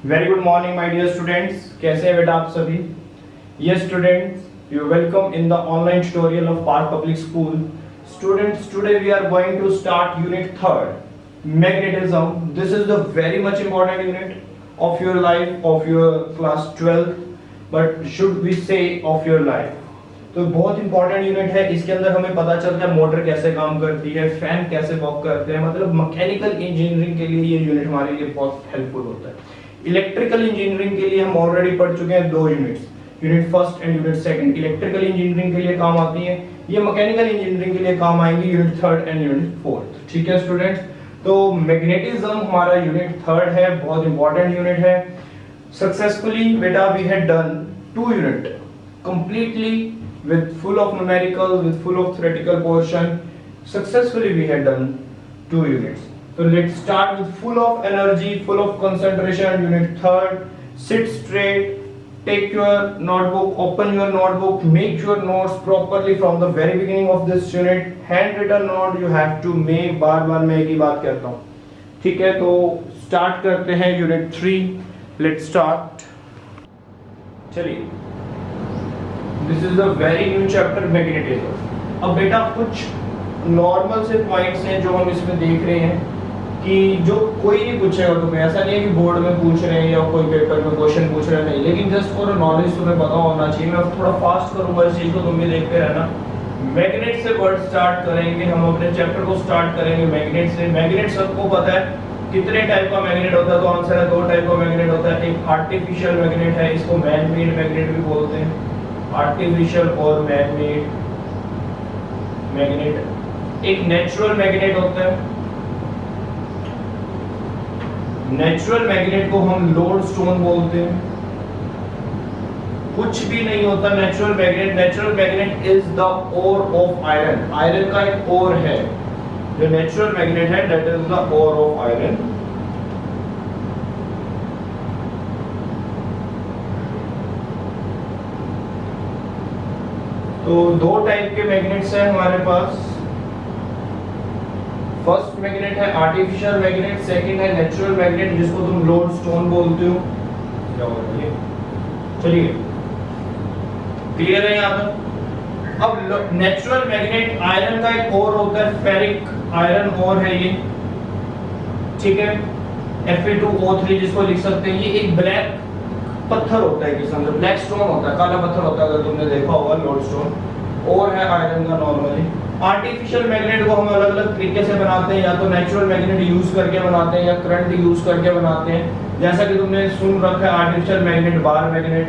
Very good morning my dear students, कैसे हैं बेटा आप सभी? Yes students, you welcome in the online tutorial of park public school. Students, today we are going to start unit 3rd, magnetism. This is the very much important unit of your life, of your class 12th, but should we say of your life. तो बहुत important unit है. इसके अंदर हमें पता चलता है motor कैसे काम करती है, फैन कैसे वर्क करते हैं. मतलब मैकेनिकल इंजीनियरिंग के लिए ये यूनिट हमारे लिए बहुत हेल्पफुल होता है. इलेक्ट्रिकल इंजीनियरिंग के लिए हम ऑलरेडी पढ़ चुके हैं दो units, unit first and unit second. Electrical engineering के लिए काम आती है, ये मैकेनिकल इंजीनियरिंग के लिए काम आएंगी unit third and unit fourth. ठीक है स्टूडेंट्स, तो मैग्नेटिज्म हमारा यूनिट थर्ड है, बहुत इंपॉर्टेंट यूनिट है. सक्सेसफुली बेटा we had done 2 unit completely with full of numerical, with full of theoretical portion. Successfully we had done 2 units. So let's start with full of energy, full of concentration, unit 3rd. Sit straight, take your notebook, open your notebook, make your notes properly from the very beginning of this unit. Handwritten note you have to make. बार बार मैं एक ही बात कहता हूँ, ठीक है? तो start करते हैं यूनिट 3. Let's start. चलिए, this is the very new chapter magnetism. अब बेटा कुछ नॉर्मल से पॉइंट्स हैं जो हम इसमें देख रहे हैं कि जो कोई नहीं पूछेगा तुम्हें. ऐसा नहीं है कि बोर्ड में पूछ रहे हैं या कोई पेपर में क्वेश्चन पूछ रहे हैं, नहीं. लेकिन जस्ट फॉर नॉलेज तुम्हें पता होना चाहिए. मैं थोड़ा फास्ट करूंगा इस चीज को, तुम भी देखते रहना. मैग्नेट से वर्ड स्टार्ट करेंगे हम, अपने चैप्टर को स्टार्ट करेंगे मैग्नेट से. मैग्नेट सबको पता है कितने टाइप का मैग्नेट होता है, तो आंसर है 2 टाइप का मैग्नेट होता है. एक आर्टिफिशियल मैग्नेट है, इसको मैन मेड मैग्नेट भी बोलते हैं. आर्टिफिशियल और मैन मेड मैग्नेट. एक नेचुरल मैग्नेट होता है. नेचुरल मैग्नेट को हम लोड स्टोन बोलते हैं. कुछ भी नहीं होता natural magnet. Natural magnet is the ore of iron. Iron का एक ओर है. जो नेचुरल मैग्नेट है that is the ore of iron. तो 2 टाइप के मैग्नेट्स हैं हमारे पास. फर्स्ट मैग्नेट है आर्टिफिशियल मैग्नेट, सेकंड है नेचुरल मैग्नेट जिसको तुम लोड स्टोन बोलते हो. क्या हो रहा है? चलिए, क्लियर है यहाँ तक? अब नेचुरल मैग्नेट आयरन का एक ओर होता है, फेरिक आयरन ओर है ये, ठीक है. Fe2O3 जिसको लिख सकते हैं. ये एक ब्लैक पत्थर होता है, किस्म से ब्लैक स्टोन होता है, काला पत्थर होता है, अगर तुमने देखा होगा लोड स्टोन. और है आयरन का नॉर्मली. आर्टिफिशियल मैग्नेट को हम अलग अलग तरीके से बनाते हैं, या तो नेचुरल मैग्नेट यूज करके बनाते हैं या करंट यूज करके बनाते हैं. जैसा कि तुमने सुन रखा है artificial magnet, bar magnet.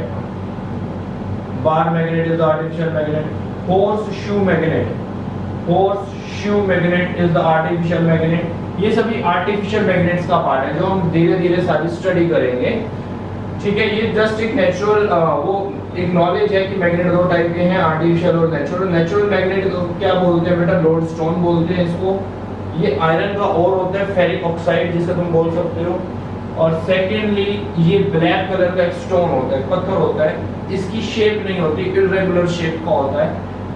Bar magnet is the artificial magnet. Horseshoe magnet, horseshoe magnet is the artificial magnet. ये सभी आर्टिफिशियल मैग्नेट्स का पार्ट है जो हम धीरे धीरे सारी स्टडी करेंगे, ठीक है. ये जस्ट एक नेचुरल वो एक नॉलेज है कि मैग्नेट 2 टाइप के हैं, आर्टिफिशियल और नेचुरल. नेचुरल मैग्नेट को क्या बोलते हैं बेटा? लोड स्टोन बोलते हैं इसको. ये आयरन का ओर होता है, फेरिक ऑक्साइड जिसे तुम बोल सकते हो. और सेकेंडली ये ब्लैक कलर का एक स्टोन होता है, पत्थर होता है. इसकी शेप नहीं होती, इर्रेगुलर शेप का होता है.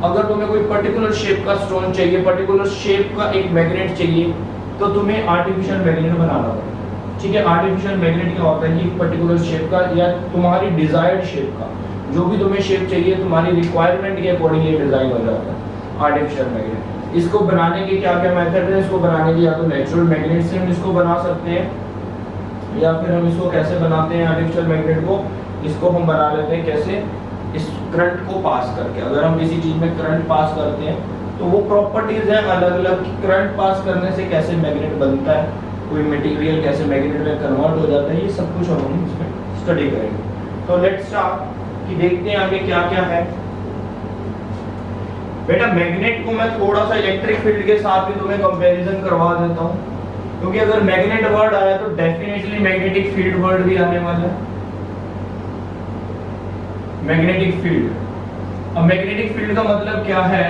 अगर तुम्हें कोई पर्टिकुलर शेप का स्टोन चाहिए, पर्टिकुलर शेप का एक मैग्नेट चाहिए, तो तुम्हें आर्टिफिशियल मैग्नेट बनाना होगा, ठीक है. आर्टिफिशियल मैग्नेट क्या होता है? ये पर्टिकुलर शेप का या तुम्हारी डिजायर्ड शेप का, जो भी तुम्हें शेप चाहिए तुम्हारी रिक्वायरमेंट के अकॉर्डिंग ये डिजाइन हो जाता है आर्टिफिशियल मैग्नेट. इसको बनाने के क्या क्या मेथड है? इसको बनाने के या तो नेचुरल मैग्नेट से हम इसको बना सकते हैं, या फिर हम इसको कैसे बनाते हैं आर्टिफिशियल मैग्नेट को? इसको हम बना लेते हैं कैसे? इस करंट को पास करके. अगर हम किसी चीज में करंट पास करते हैं तो वो प्रॉपर्टीज है अलग अलग. करंट पास करने से कैसे मैग्नेट बनता है, कोई मटेरियल कैसे मैग्नेट में कन्वर्ट हो जाता है, ये सब कुछ हम इसमें स्टडी करेंगे. तो लेट्स स्टार्ट कि देखते हैं आगे क्या क्या है. बेटा मैग्नेट को मैं थोड़ा सा इलेक्ट्रिक फील्ड के साथ भी तुम्हें कंपैरिजन करवा देता हूं, क्योंकि अगर मैग्नेट वर्ड आया तो डेफिनेटली मैग्नेटिक फील्ड वर्ड भी आने वाला है. Magnetic field. अब मैग्नेटिक फील्ड का मतलब क्या है?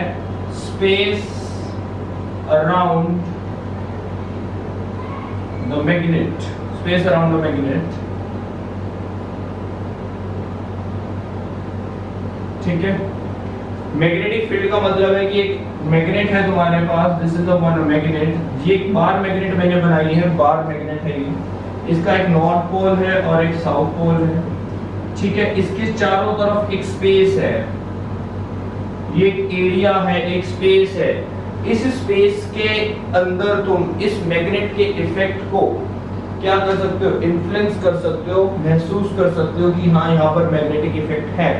Space around the magnet, space around the magnet, ठीक है. मैग्नेटिक फील्ड का मतलब है कि एक मैग्नेट है तुम्हारे पास, this is the one magnet. ये एक बार मैग्नेट मैंने बनाई है, बार मैग्नेट है ये. इसका एक नॉर्थ पोल है और एक साउथ पोल है, ठीक है। इसके चारों तरफ एक स्पेस है, ये एक एरिया है, एक स्पेस है। इस स्पेस के अंदर तुम इस मैग्नेट के इफेक्ट को क्या कर सकते हो, इन्फ्लुएंस कर सकते हो, महसूस कर सकते हो कि हाँ यहाँ पर मैग्नेटिक इफेक्ट है।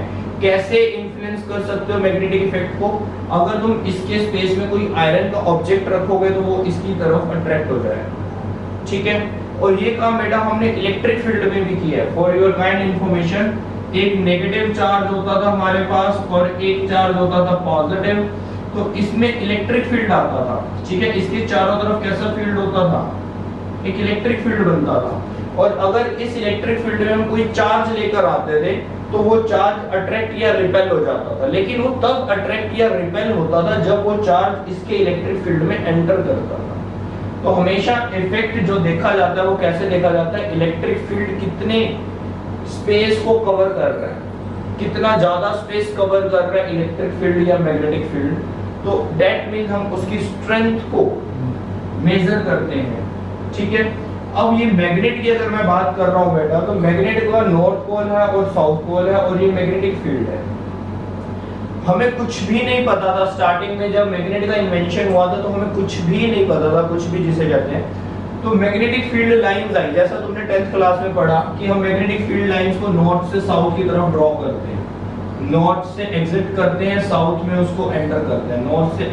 कैसे इन्फ्लुएंस कर सकते हो मैग्नेटिक इफेक्ट को? अगर तुम इसके स्पेस में कोई आयरन का ऑब्जेक्ट रखोगे तो वो इसकी तरफ अट्रैक्ट हो जाएगा, ठीक है। और ये काम बेटा हमने इलेक्ट्रिक फील्ड में भी किया है। फॉर योर काइंड इंफॉर्मेशन, एक नेगेटिव चार्ज होता था हमारे पास और एक चार्ज होता था पॉजिटिव, तो इसमें इलेक्ट्रिक फील्ड आता था, ठीक है। इसके चारों तरफ कैसा फील्ड होता था, एक इलेक्ट्रिक फील्ड बनता था। और अगर इस इलेक्ट्रिक फील्ड में हम कोई चार्ज लेकर आते थे तो वो चार्ज अट्रैक्ट या रिपेल हो जाता था, लेकिन वो तब अट्रैक्ट या रिपेल होता था जब वो चार्ज इसके इलेक्ट्रिक फील्ड में एंटर करता था। तो हमेशा इफेक्ट जो देखा जाता है वो कैसे देखा जाता है, इलेक्ट्रिक फील्ड कितने स्पेस को कवर कर रहा है, कितना ज्यादा स्पेस कवर कर रहा है इलेक्ट्रिक फील्ड या मैग्नेटिक फील्ड, तो दैट मींस हम उसकी स्ट्रेंथ को मेजर करते हैं, ठीक है। अब ये मैग्नेट की अगर मैं बात कर रहा हूं बेटा, तो मैग्नेट का नॉर्थ पोल है और साउथ पोल है और ये मैग्नेटिक फील्ड है। हमें कुछ भी नहीं पता था स्टार्टिंग में, जब मैग्नेट का इन्वेंशन हुआ था तो हमें कुछ भी नहीं पता था, कुछ भी जिसे कहते हैं। तो मैग्नेटिक फील्ड लाइंस आई, जैसा तुमने 10th क्लास में पढ़ा कि हम मैग्नेटिक फील्ड लाइंस को नॉर्थ से साउथ की तरफ ड्रॉ करते हैं, नॉर्थ से एग्जिट करते हैं, साउथ में उसको एंटर करते हैं, नॉर्थ से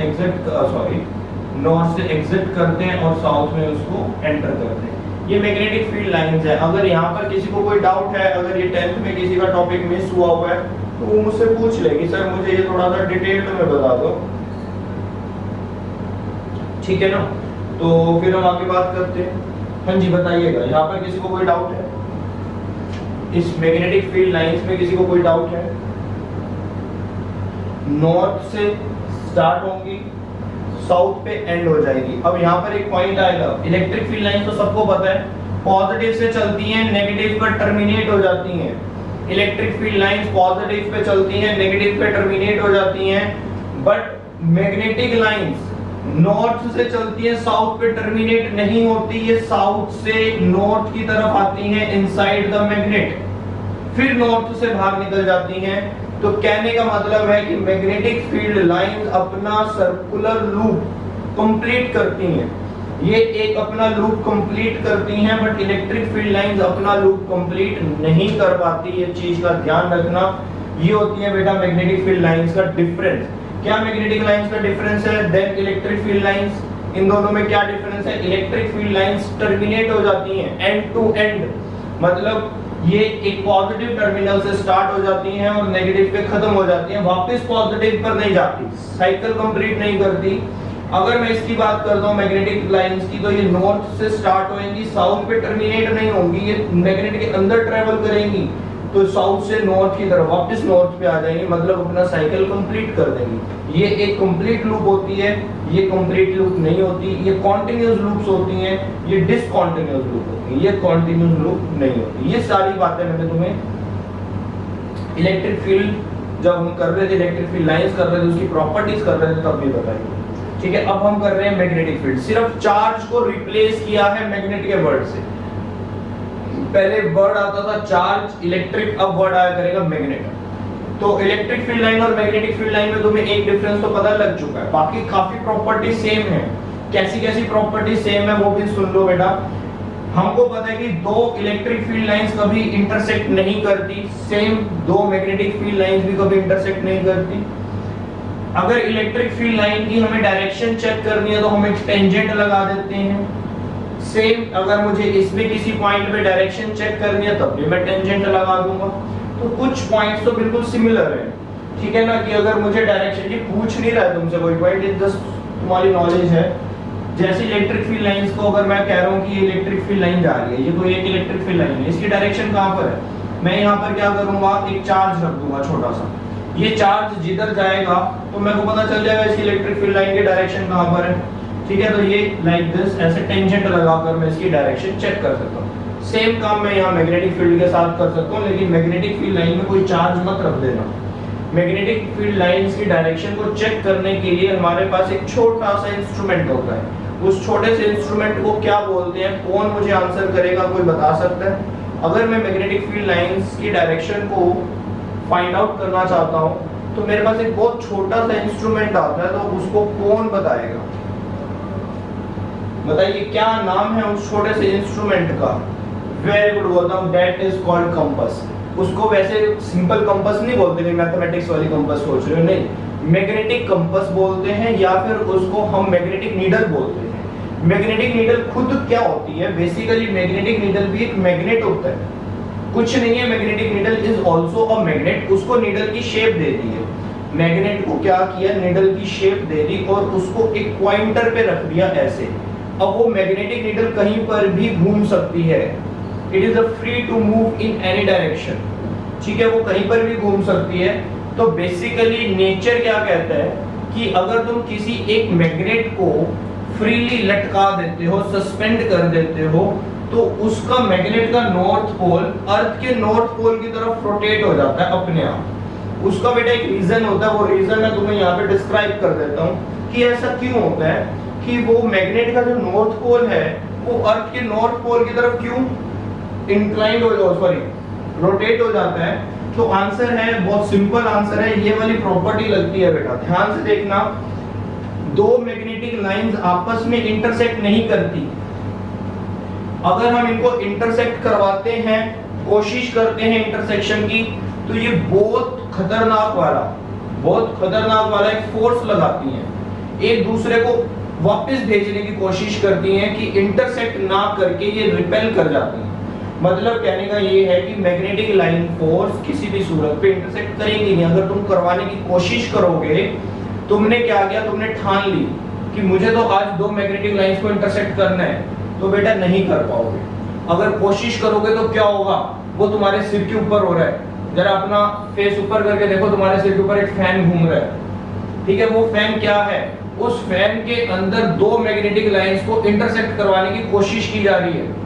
एग्जिट करते हैं और साउथ में उसको एंटर करते हैं। ये मैग्नेटिक फील्ड लाइंस है। अगर यहाँ पर किसी को कोई डाउट है, अगर ये 10th में किसी का टॉपिक मिस हुआ हुआ है तो वो मुझसे पूछ लेगी, सर मुझे ये थोड़ा सा डिटेल्ड में बता दो, ठीक है ना। तो फिर हम आगे बात करते हैं। हाँ जी बताइएगा, यहाँ पर किसी को कोई डाउट है, इस मैग्नेटिक फील्ड लाइंस में किसी को कोई डाउट है? नॉर्थ से स्टार्ट होंगी, साउथ पे एंड हो जाएगी। अब यहाँ पर एक पॉइंट आएगा, इलेक्ट्रिक फील्ड लाइन तो सबको पता है पॉजिटिव से चलती हैं, नेगेटिव पर टर्मिनेट हो जाती हैं। Electric field lines positive pay चलती हैं, नेगेटिव पे टर्मिनेट हो जाती हैं। बट मैग्नेटिक लाइंस नॉर्थ से चलती हैं, साउथ पे टर्मिनेट नहीं होती, ये साउथ से नॉर्थ की तरफ आती हैं इनसाइड द मैग्नेट, फिर नॉर्थ से बाहर निकल जाती हैं। तो कहने का मतलब है कि मैग्नेटिक फील्ड लाइंस अपना सर्कुलर लूप कंप्लीट करती हैं, ये एक अपना लूप कंप्लीट करती हैं, बट इलेक्ट्रिक फील्ड लाइंस अपना लूप कंप्लीट नहीं कर पाती। ये चीज का ध्यान रखना। ये होती है बेटा मैग्नेटिक फील्ड लाइंस का डिफरेंस। क्या मैग्नेटिक लाइंस का डिफरेंस है देन इलेक्ट्रिक फील्ड लाइंस? इन दोनों में क्या डिफरेंस है? इलेक्ट्रिक फील्ड लाइंस टर्मिनेट हो जाती हैं एंड टू एंड, मतलब ये एक पॉजिटिव टर्मिनल से स्टार्ट हो जाती हैं और नेगेटिव पे खत्म हो जाती हैं, वापस पॉजिटिव पर नहीं जाती, साइकिल कंप्लीट नहीं करती। अगर मैं इसकी बात करता हूं मैग्नेटिक लाइंस की, तो ये नॉर्थ से स्टार्ट होएंगी, साउथ पे टर्मिनेट नहीं होंगी, ये मैग्नेट के अंदर ट्रेवल करेंगी, तो साउथ से नॉर्थ की तरफ वापस नॉर्थ पे आ जाएंगी, मतलब अपना साइकिल कंप्लीट कर देंगी। ये एक कंप्लीट लूप होती है, ये कंप्लीट लूप नहीं होती, ये कॉन्टिन्यूअस लूप्स होती हैं, ये डिसकंटिन्यूअस लूप होती है, ये कॉन्टिन्यूअस लूप नहीं होती। ये सारी बातें मैंने तुम्हें इलेक्ट्रिक फील्ड जब हम कर रहे थे, इलेक्ट्रिक फील्ड लाइंस कर रहे थे, उसकी प्रॉपर्टीज कर रहे थे तब भी बताई, ठीक है। अब हम कर रहे हैं मैग्नेटिक फील्ड, सिर्फ चार्ज को रिप्लेस किया है मैग्नेट के वर्ड से। पहले वर्ड आता था चार्ज, इलेक्ट्रिक, अब वर्ड आया करेगा मैग्नेट। तो इलेक्ट्रिक फील्ड लाइन और मैग्नेटिक फील्ड लाइन में तुम्हें एक डिफरेंस तो पता लग चुका है, बाकी काफी प्रॉपर्टी सेम है। कैसी कैसी प्रॉपर्टी सेम है वो भी सुन लो बेटा। हमको पता है कि दो इलेक्ट्रिक फील्ड लाइंस कभी इंटरसेक्ट नहीं करती, सेम दो मैग्नेटिक फील्ड लाइंस भी कभी इंटरसेक्ट नहीं करती। अगर इलेक्ट्रिक फील्ड लाइन की हमें डायरेक्शन चेक करनी है तो हम एक टेंजेंट लगा देते हैं। सेम अगर मुझे इसमें किसी पॉइंट पे डायरेक्शन चेक करनी है तब भी मैं टेंजेंट लगा दूंगा। तो कुछ पॉइंट्स तो बिल्कुल सिमिलर है, ठीक है ना। कि अगर मुझे डायरेक्शन की पूछ नहीं रहा है तुमसे कोई पॉइंट, जस्ट तुम्हारी नॉलेज है। जैसे इलेक्ट्रिक फील्ड लाइंस को अगर मैं कह रहा हूँ कि ये इलेक्ट्रिक फील्ड लाइन जा रही है, ये कोई एक इलेक्ट्रिक फील्ड लाइन है, इसकी डायरेक्शन कहाँ पर है, मैं यहाँ पर क्या करूंगा, एक चार्ज रख दूंगा छोटा सा। ये चार्ज जिधर जाएगा तो मेरे को पता चल जाएगा इसकी इलेक्ट्रिक फील्ड लाइन की डायरेक्शन कहाँ पर है, ठीक है। तो ये लाइक दिस ऐसे टेंजेंट लगाकर मैं इसकी डायरेक्शन चेक कर सकता हूँ। सेम काम मैं यहाँ मैग्नेटिक फील्ड के साथ कर सकता हूँ, लेकिन मैग्नेटिक फील्ड लाइन में कोई चार्ज मत रख देना। मैग्नेटिक फील्ड लाइंस की डायरेक्शन को चेक करने के लिए हमारे पास एक छोटा सा इंस्ट्रूमेंट होता है, उस छोटे से इंस्ट्रूमेंट को क्या बोलते हैं? कौन मुझे आंसर करेगा, कोई बता सकता है? अगर मैं मैग्नेटिक फील्ड लाइंस की डायरेक्शन को फाइंड आउट करना चाहता हूं तो मेरे पास एक बहुत छोटा सा इंस्ट्रूमेंट आता है, तो उसको कौन बताएगा? बताइए क्या नाम है उस छोटे से इंस्ट्रूमेंट का? वेरी गुड, बोलता हूं दैट इज कॉल्ड कंपास। उसको वैसे सिंपल कंपास नहीं बोलते, मैथमेटिक्स वाली कंपास सोच रहे हो, नहीं, मैग्नेटिक कंपास बोलते हैं, या फिर उसको हम मैग्नेटिक नीडल बोलते हैं। मैग्नेटिक नीडल खुद क्या होती है? बेसिकली मैग्नेटिक नीडल भी एक मैग्नेट होता है, कुछ नहीं है। Magnetic needle is also a magnet. उसको नीडल की शेप दे दी है, मैग्नेट को क्या किया, नीडल की शेप दे दी और उसको एक पॉइंटर पे रख दिया ऐसे। अब वो मैग्नेटिक नीडल कहीं पर भी घूम सकती है, it is free to move in any direction, ठीक है, वो कहीं पर भी घूम सकती है। तो बेसिकली नेचर क्या कहता है कि अगर तुम किसी एक मैग्नेट को फ्रीली लटका देते हो, सस्पेंड कर देते हो, तो उसका मैग्नेट का नॉर्थ पोल अर्थ के नॉर्थ पोल की तरफ रोटेट हो जाता है अपने आप। उसका बेटा एक रीजन होता है, वो रीजन मैं तुम्हें यहाँ पे डिस्क्राइब कर देता हूँ कि ऐसा क्यों होता है कि वो मैग्नेट का जो नॉर्थ पोल है वो अर्थ के नॉर्थ पोल की तरफ क्यों इंक्लाइंड हो जाता, सॉरी रोटेट हो जाता है। तो आंसर है, बहुत सिंपल आंसर है, ये वाली प्रॉपर्टी लगती है बेटा, ध्यान से देखना। दो मैग्नेटिक लाइंस आपस में इंटरसेक्ट नहीं करती। अगर हम इनको इंटरसेक्ट करवाते हैं, कोशिश करते हैं इंटरसेक्शन की, तो ये बहुत खतरनाक वाला एक फोर्स लगाती हैं, एक दूसरे को वापस भेजने की कोशिश करती हैं कि इंटरसेक्ट ना करके ये रिपेल कर जाती हैं। मतलब कहने का ये है कि मैग्नेटिक लाइन फोर्स किसी भी सूरत पे इंटरसेक्ट करेंगी नहीं। अगर तुम करवाने की कोशिश करोगे, तुमने क्या किया, तुमने ठान ली कि मुझे तो आज दो मैग्नेटिक लाइंस को इंटरसेक्ट करना है, तो बेटा नहीं कर पाओगे। अगर कोशिश करोगे तो क्या होगा, वो तुम्हारे सिर के ऊपर हो रहा है, जरा अपना फेस ऊपर करके देखो, तुम्हारे सिर के ऊपर एक फैन घूम रहा है, ठीक है। वो फैन क्या है, उस फैन के अंदर दो मैग्नेटिक लाइंस को इंटरसेक्ट करवाने की कोशिश की जा रही है।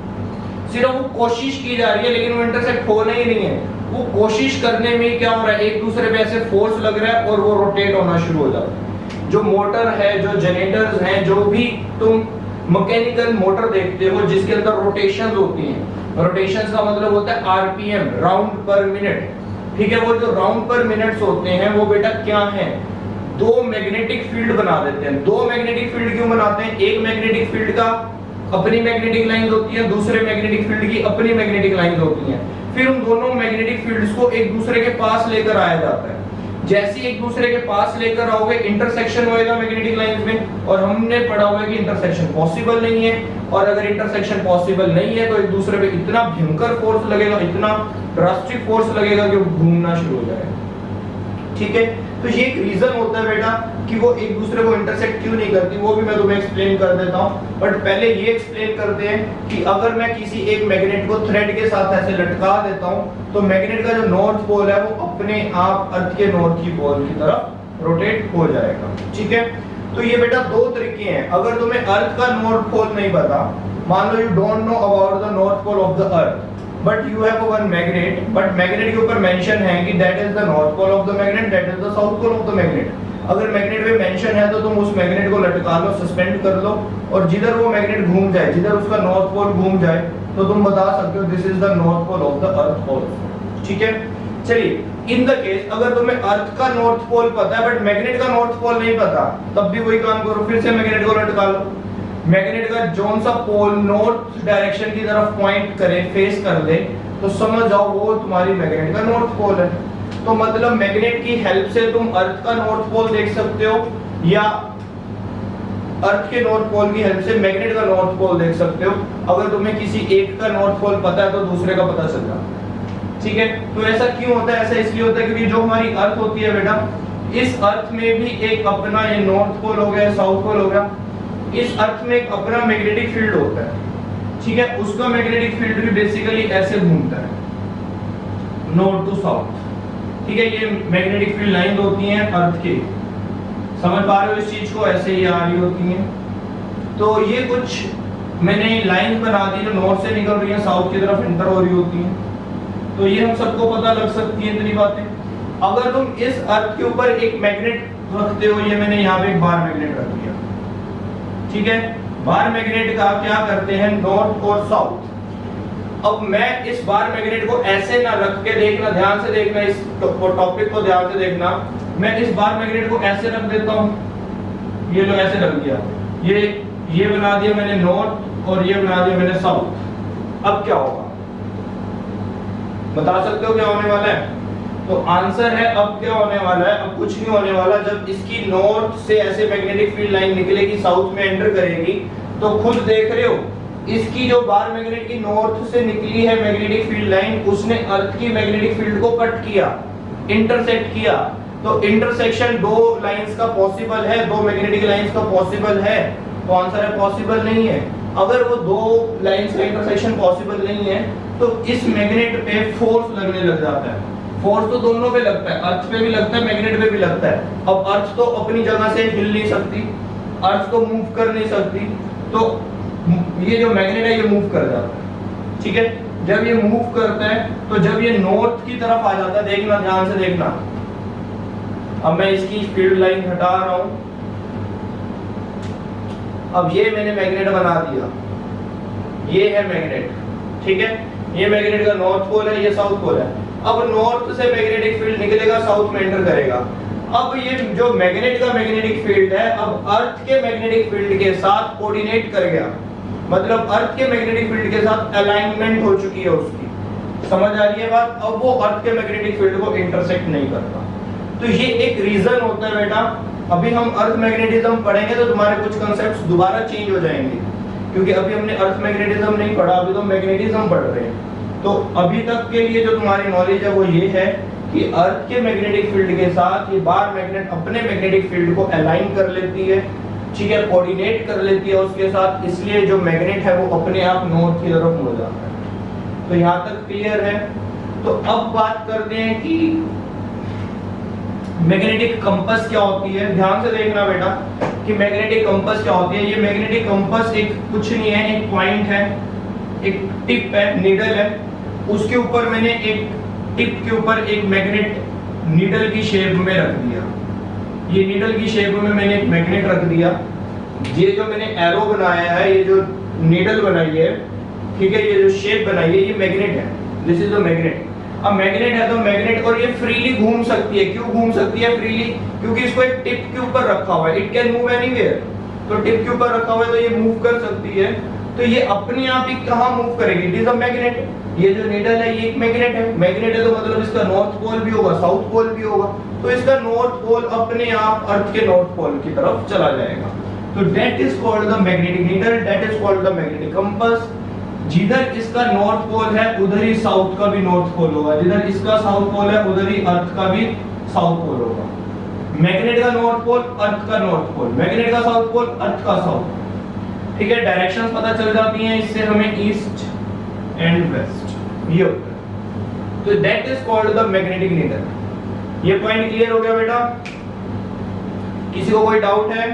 सिर्फ वो कोशिश की जा रही है, लेकिन वो इंटरसेक्ट होना ही नहीं है। वो कोशिश करने में क्या हो रहा है, एक दूसरे पे ऐसे फोर्स लग रहा है और वो रोटेट होना शुरू हो जाता है। जो मोटर है, जो जनरेटर्स हैं, जो भी तुम मैकेनिकल मोटर देखते हो जिसके अंदर रोटेशंस होती हैं, रोटेशंस का मतलब होता है आरपीएम, राउंड पर मिनट, ठीक है। वो जो राउंड पर मिनट्स होते हैं वो बेटा क्या है, दो मैग्नेटिक फील्ड बना देते हैं। दो मैग्नेटिक फील्ड क्यों बनाते हैं? एक मैग्नेटिक फील्ड का अपनी मैग्नेटिक लाइंस होती है, दूसरे मैग्नेटिक फील्ड की अपनी मैग्नेटिक लाइंस होती हैं। फिर उन दोनों मैग्नेटिक फील्ड्स को एक दूसरे के पास लेकर आया जाता है। जैसे एक दूसरे के पास लेकर आओगे, इंटरसेक्शन होएगा मैग्नेटिक लाइंस में, और हमने पढ़ा हुआ है कि इंटरसेक्शन पॉसिबल नहीं है। और अगर इंटरसेक्शन पॉसिबल नहीं है तो एक दूसरे पे इतना भयंकर फोर्स लगेगा, इतना ड्रास्टिक फोर्स लगेगा कि वो घूमना शुरू हो जाएगा, ठीक है। तो ये एक रीजन होता है बेटा कि वो एक दूसरे को इंटरसेक्ट क्यों नहीं करती, वो भी मैं तुम्हें एक्सप्लेन कर देता हूं। बट पहले ये एक्सप्लेन करते हैं कि अगर मैं किसी एक मैग्नेट को थ्रेड के साथ ऐसे लटका देता हूं, तो मैग्नेट का जो नॉर्थ पोल है वो अपने आप अर्थ के नॉर्थ की पोल की तरफ रोटेट हो जाएगा, ठीक है। तो ये बेटा दो तरीके हैं। अगर तुम्हें अर्थ का नॉर्थ पोल नहीं पता, मान लो you don't know about the north pole of the earth, but you have one magnet, but magnet के ऊपर मेंशन है कि that is the north pole of the magnet, that is the south pole of the magnet. अगर magnet पे mention है तो तुम उस मैग्नेट को लटका लो, सस्पेंड कर लो, और जिधर वो मैग्नेट घूम जाए, जिधर उसका नॉर्थ पोल घूम जाए, तो तुम बता सकते हो this is the north pole of the earth pole, ठीक है। चलिए, इन द केस अगर तुम्हें अर्थ का नॉर्थ पोल पता है बट मैग्नेट का नॉर्थ पोल नहीं पता, तब भी वही काम करो, फिर से मैग्नेट को लटका लो। मैग्नेट का जोन सा पोल नॉर्थ डायरेक्शन की तरफ पॉइंट करे, फेस कर ले, तो समझ जाओ वो तुम्हारी मैग्नेट का नॉर्थ पोल है। तो मतलब मैग्नेट की हेल्प से तुम अर्थ का नॉर्थ पोल देख सकते हो, या अर्थ के नॉर्थ पोल की हेल्प से मैग्नेट का नॉर्थ पोल देख सकते हो। अगर तुम्हें किसी एक का नॉर्थ पोल पता है तो दूसरे का पता चल जाता है, ठीक है। तो ऐसा क्यों होता है? ऐसा इसलिए होता है क्योंकि जो हमारी अर्थ होती है बेटा, इस अर्थ में भी एक अपना, ये नॉर्थ पोल हो गया, साउथ पोल हो गया, इस अर्थ में एक अपना मैग्नेटिक फील्ड होता है, ठीक है। उसका मैग्नेटिक फील्ड भी बेसिकली ऐसे घूमता है, नॉर्थ टू साउथ, ठीक है। ये मैग्नेटिक फील्ड लाइन होती हैं अर्थ की, समझ पा रहे हो इस चीज को? ऐसे ही आ रही होती हैं। तो ये कुछ मैंने लाइन बना दी जो नॉर्थ से निकल रही है, साउथ की तरफ एंटर हो रही होती हैं। तो ये हम सबको पता लग सकती है इतनी बातें। अगर तुम इस अर्थ के ऊपर एक मैग्नेट रखते हो, ये मैंने यहाँ पे एक बार मैग्नेट रख दिया, ठीक है। बार मैग्नेट का क्या करते हैं, नॉर्थ और साउथ। अब मैं इस बार मैग्नेट को ऐसे ना रख के देखना, ध्यान से देखना, इस टॉपिक को ध्यान से देखना। मैं इस बार मैग्नेट को ऐसे रख देता हूं, ये लो ऐसे रख दिया, ये बना दिया मैंने नॉर्थ और ये बना दिया मैंने साउथ। अब क्या होगा बता सकते हो क्या होने वाला है? तो आंसर है अब क्या होने वाला है, अब कुछ नहीं होने वाला। जब इसकी नॉर्थ से ऐसे मैग्नेटिक फील्ड लाइन निकलेगी, साउथ में एंटर करेगी, तो खुद देख रहे हो इसकी जो बार मैग्नेट की नॉर्थ से निकली है मैग्नेटिक फील्ड लाइन, उसने अर्थ की मैग्नेटिक फील्ड को कट किया, इंटरसेक्ट किया। तो इंटरसेक्शन दो लाइंस का पॉसिबल है, दो मैग्नेटिक लाइंस का पॉसिबल है, तो आंसर है पॉसिबल नहीं है। अगर वो दो लाइंस का इंटरसेक्शन पॉसिबल नहीं है तो इस मैग्नेट पे फोर्स लगने लग जाता है। फोर्स तो दोनों पे लगता है, अर्थ पे भी लगता है, मैग्नेट पे भी लगता है। अब अर्थ तो अपनी जगह से हिल नहीं सकती, अर्थ तो मूव कर नहीं सकती, तो ये जो मैग्नेट है ये मूव कर जाता है। ठीक है, जब ये मूव करता है तो जब ये नॉर्थ की तरफ आ जाता है, देखना ध्यान से देखना। अब मैं इसकी फील्ड लाइन हटा रहा हूं, अब ये मैंने मैग्नेट बना दिया, ये है मैग्नेट। ठीक है, ये मैग्नेट का नॉर्थ पोल है, ये साउथ पोल है। अब नॉर्थ से मैग्नेटिक फील्ड निकलेगा, साउथ में एंटर करेगा। अब ये जो मैग्नेट का मैग्नेटिक फील्ड है अब अर्थ के मैग्नेटिक फील्ड के साथ कोऑर्डिनेट कर गया, मतलब अर्थ के मैग्नेटिक फील्ड के साथ अलाइनमेंट हो चुकी है उसकी। समझ आ रही है बात? अब वो अर्थ के मैग्नेटिक फील्ड को इंटरसेक्ट नहीं करता। तो ये एक रीजन होता है बेटा। अभी हम अर्थ मैग्नेटिज्म पढ़ेंगे तो तुम्हारे कुछ कांसेप्ट्स दोबारा चेंज हो जाएंगे, क्योंकि अभी हमने अर्थ मैग्नेटिज्म नहीं पढ़ा, अभी तो मैग्नेटिज्म पढ़ रहे हैं। तो अभी तक के लिए जो तुम्हारी नॉलेज है वो ये है कि अर्थ के मैग्नेटिक फील्ड के साथ ये बार मैग्नेट अपने मैग्नेटिक फील्ड को अलाइन कर लेती है, ठीक है, कोऑर्डिनेट कर लेती है उसके साथ, इसलिए जो मैग्नेट है वो अपने आप नॉर्थ की तरफ मुड़ जाता है। तो यहाँ तक क्लियर है। तो अब बात करते हैं कि मैग्नेटिक कंपास क्या होती है। ध्यान से देखना बेटा कि मैग्नेटिक कंपास क्या होती है। ये मैग्नेटिक कंपास एक कुछ नहीं है, एक पॉइंट है, एक टिप है, नीडल है, उसके ऊपर मैंने एक टिप के ऊपर एक मैग्नेट नीडल की शेप में रख दिया। ये नीडल की शेप में मैंने एक मैग्नेट रख दिया। ये जो मैंने एरो बनाया है, ये जो नीडल बनाई है, ठीक है, ये जो शेप बनाई है, ये मैग्नेट है। This is the magnet. अब मैग्नेट है तो मैग्नेट, और ये फ्रीली घूम सकती है। क्यों घूम सकती है फ्रीली? क्योंकि इसको एक टिप के ऊपर रखा हुआ है, इट कैन मूव एनीवेयर। तो टिप के ऊपर रखा हुआ है तो ये मूव कर सकती है। तो ये अपने आप ही कहां मूव करेगी? It is a magnet. ये जो नीडल है ये एक मैग्नेट है। मैग्नेट है तो मतलब इसका नॉर्थ पोल भी होगा, साउथ पोल भी होगा। तो इसका नॉर्थ पोल अपने आप अर्थ के नॉर्थ पोल की तरफ चला जाएगा। तो that is called the magnetic needle, that is called the magnetic compass. जिधर इसका नॉर्थ पोल है उधर ही साउथ का भी नॉर्थ पोल होगा, जिधर इसका साउथ पोल है उधर ही अर्थ का भी साउथ पोल होगा। मैग्नेट का नॉर्थ पोल, अर्थ का नॉर्थ पोल, मैग्नेट का साउथ पोल, अर्थ का साउथ। ठीक है, डायरेक्शंस पता चल जाती हैं इससे हमें, ईस्ट एंड वेस्ट ये होता है। तो that is called the magnetic needle. ये पॉइंट क्लियर हो गया बेटा? किसी को कोई डाउट है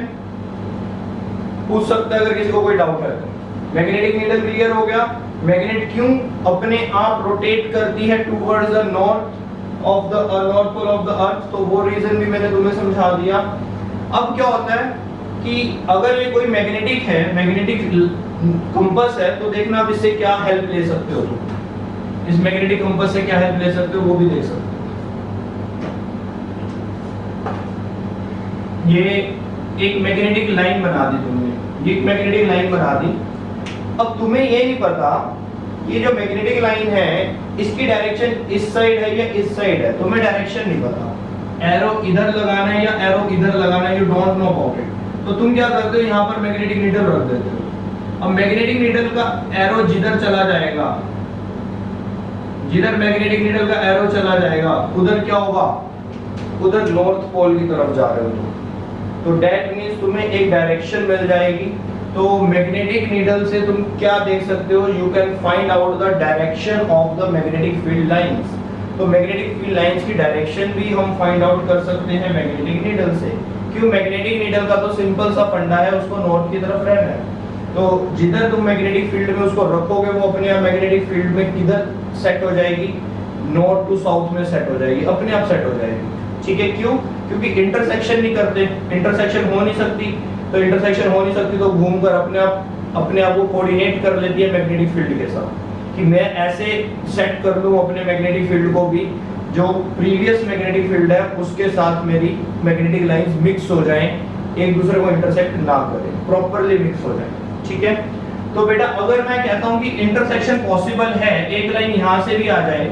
पूछ सकता है अगर किसी को कोई डाउट है तो। मैग्नेटिक नीडल क्लियर हो गया। मैग्नेट क्यों अपने आप रोटेट करती है towards the north of the north pole of the earth, तो वो रीजन भी मैंने तुम्हें समझा दिया। अब क्या होता है कि अगर ये कोई मैग्नेटिक है, मैग्नेटिक कंपास है, तो देखना आप इससे क्या हेल्प ले सकते हो। तुम इस मैग्नेटिक कंपास से क्या हेल्प ले सकते हो वो भी देख सकते हो। ये एक मैग्नेटिक लाइन बना दी तुमने, ये एक मैग्नेटिक लाइन बना दी। अब तुम्हें ये नहीं पता ये जो मैग्नेटिक लाइन है इसकी डायरेक्शन इस साइड है या इस साइड है, तुम्हें डायरेक्शन नहीं पता। एरो इधर लगाना है या एरो इधर लगाना है, you don't know about it. तो तुम क्या करते हो, यहाँ पर मैग्नेटिक नीडल रख देते हो। अब मैग्नेटिक नीडल का एरो जिधर चला जाएगा, जिधर मैग्नेटिक नीडल का एरो चला जाएगा उधर क्या होगा, उधर नॉर्थ पोल की तरफ जा रहे हो तुम। तो दैट मींस तुम्हें एक डायरेक्शन मिल जाएगी। तो मैग्नेटिक नीडल से तुम क्या देख सकते हो, you can find out the direction of the magnetic field lines. तो मैग्नेटिक फील्ड लाइंस की डायरेक्शन भी हम फाइंड आउट कर सकते हैं मैग्नेटिक नीडल से। क्यों? मैग्नेटिक नीडल का तो सिंपल सा फंडा है, उसको नॉर्थ की तरफ रहना है। तो जिधर तुम मैग्नेटिक फील्ड में उसको रखोगे वो अपने आप मैग्नेटिक फील्ड में किधर सेट हो जाएगी, नॉर्थ टू साउथ में सेट हो जाएगी, अपने आप सेट हो जाएगी। ठीक है, क्यों? क्योंकि इंटरसेक्शन नहीं करते, इंटरसेक्शन हो नहीं सकती। तो इंटरसेक्शन हो नहीं सकती, तो घूमकर अपने आप को कोऑर्डिनेट कर लेती है मैग्नेटिक फील्ड के साथ, कि मैं ऐसे सेट कर दूं अपने मैग्नेटिक फील्ड को भी जो प्रीवियस मैग्नेटिक फील्ड है उसके साथ मेरी मैग्नेटिक लाइंस मिक्स हो जाएं, एक दूसरे को इंटरसेक्ट ना करें, प्रॉपर्ली मिक्स हो जाएं। ठीक है, तो बेटा अगर मैं कहता हूं कि इंटरसेक्शन पॉसिबल है, एक लाइन यहां से भी आ जाए,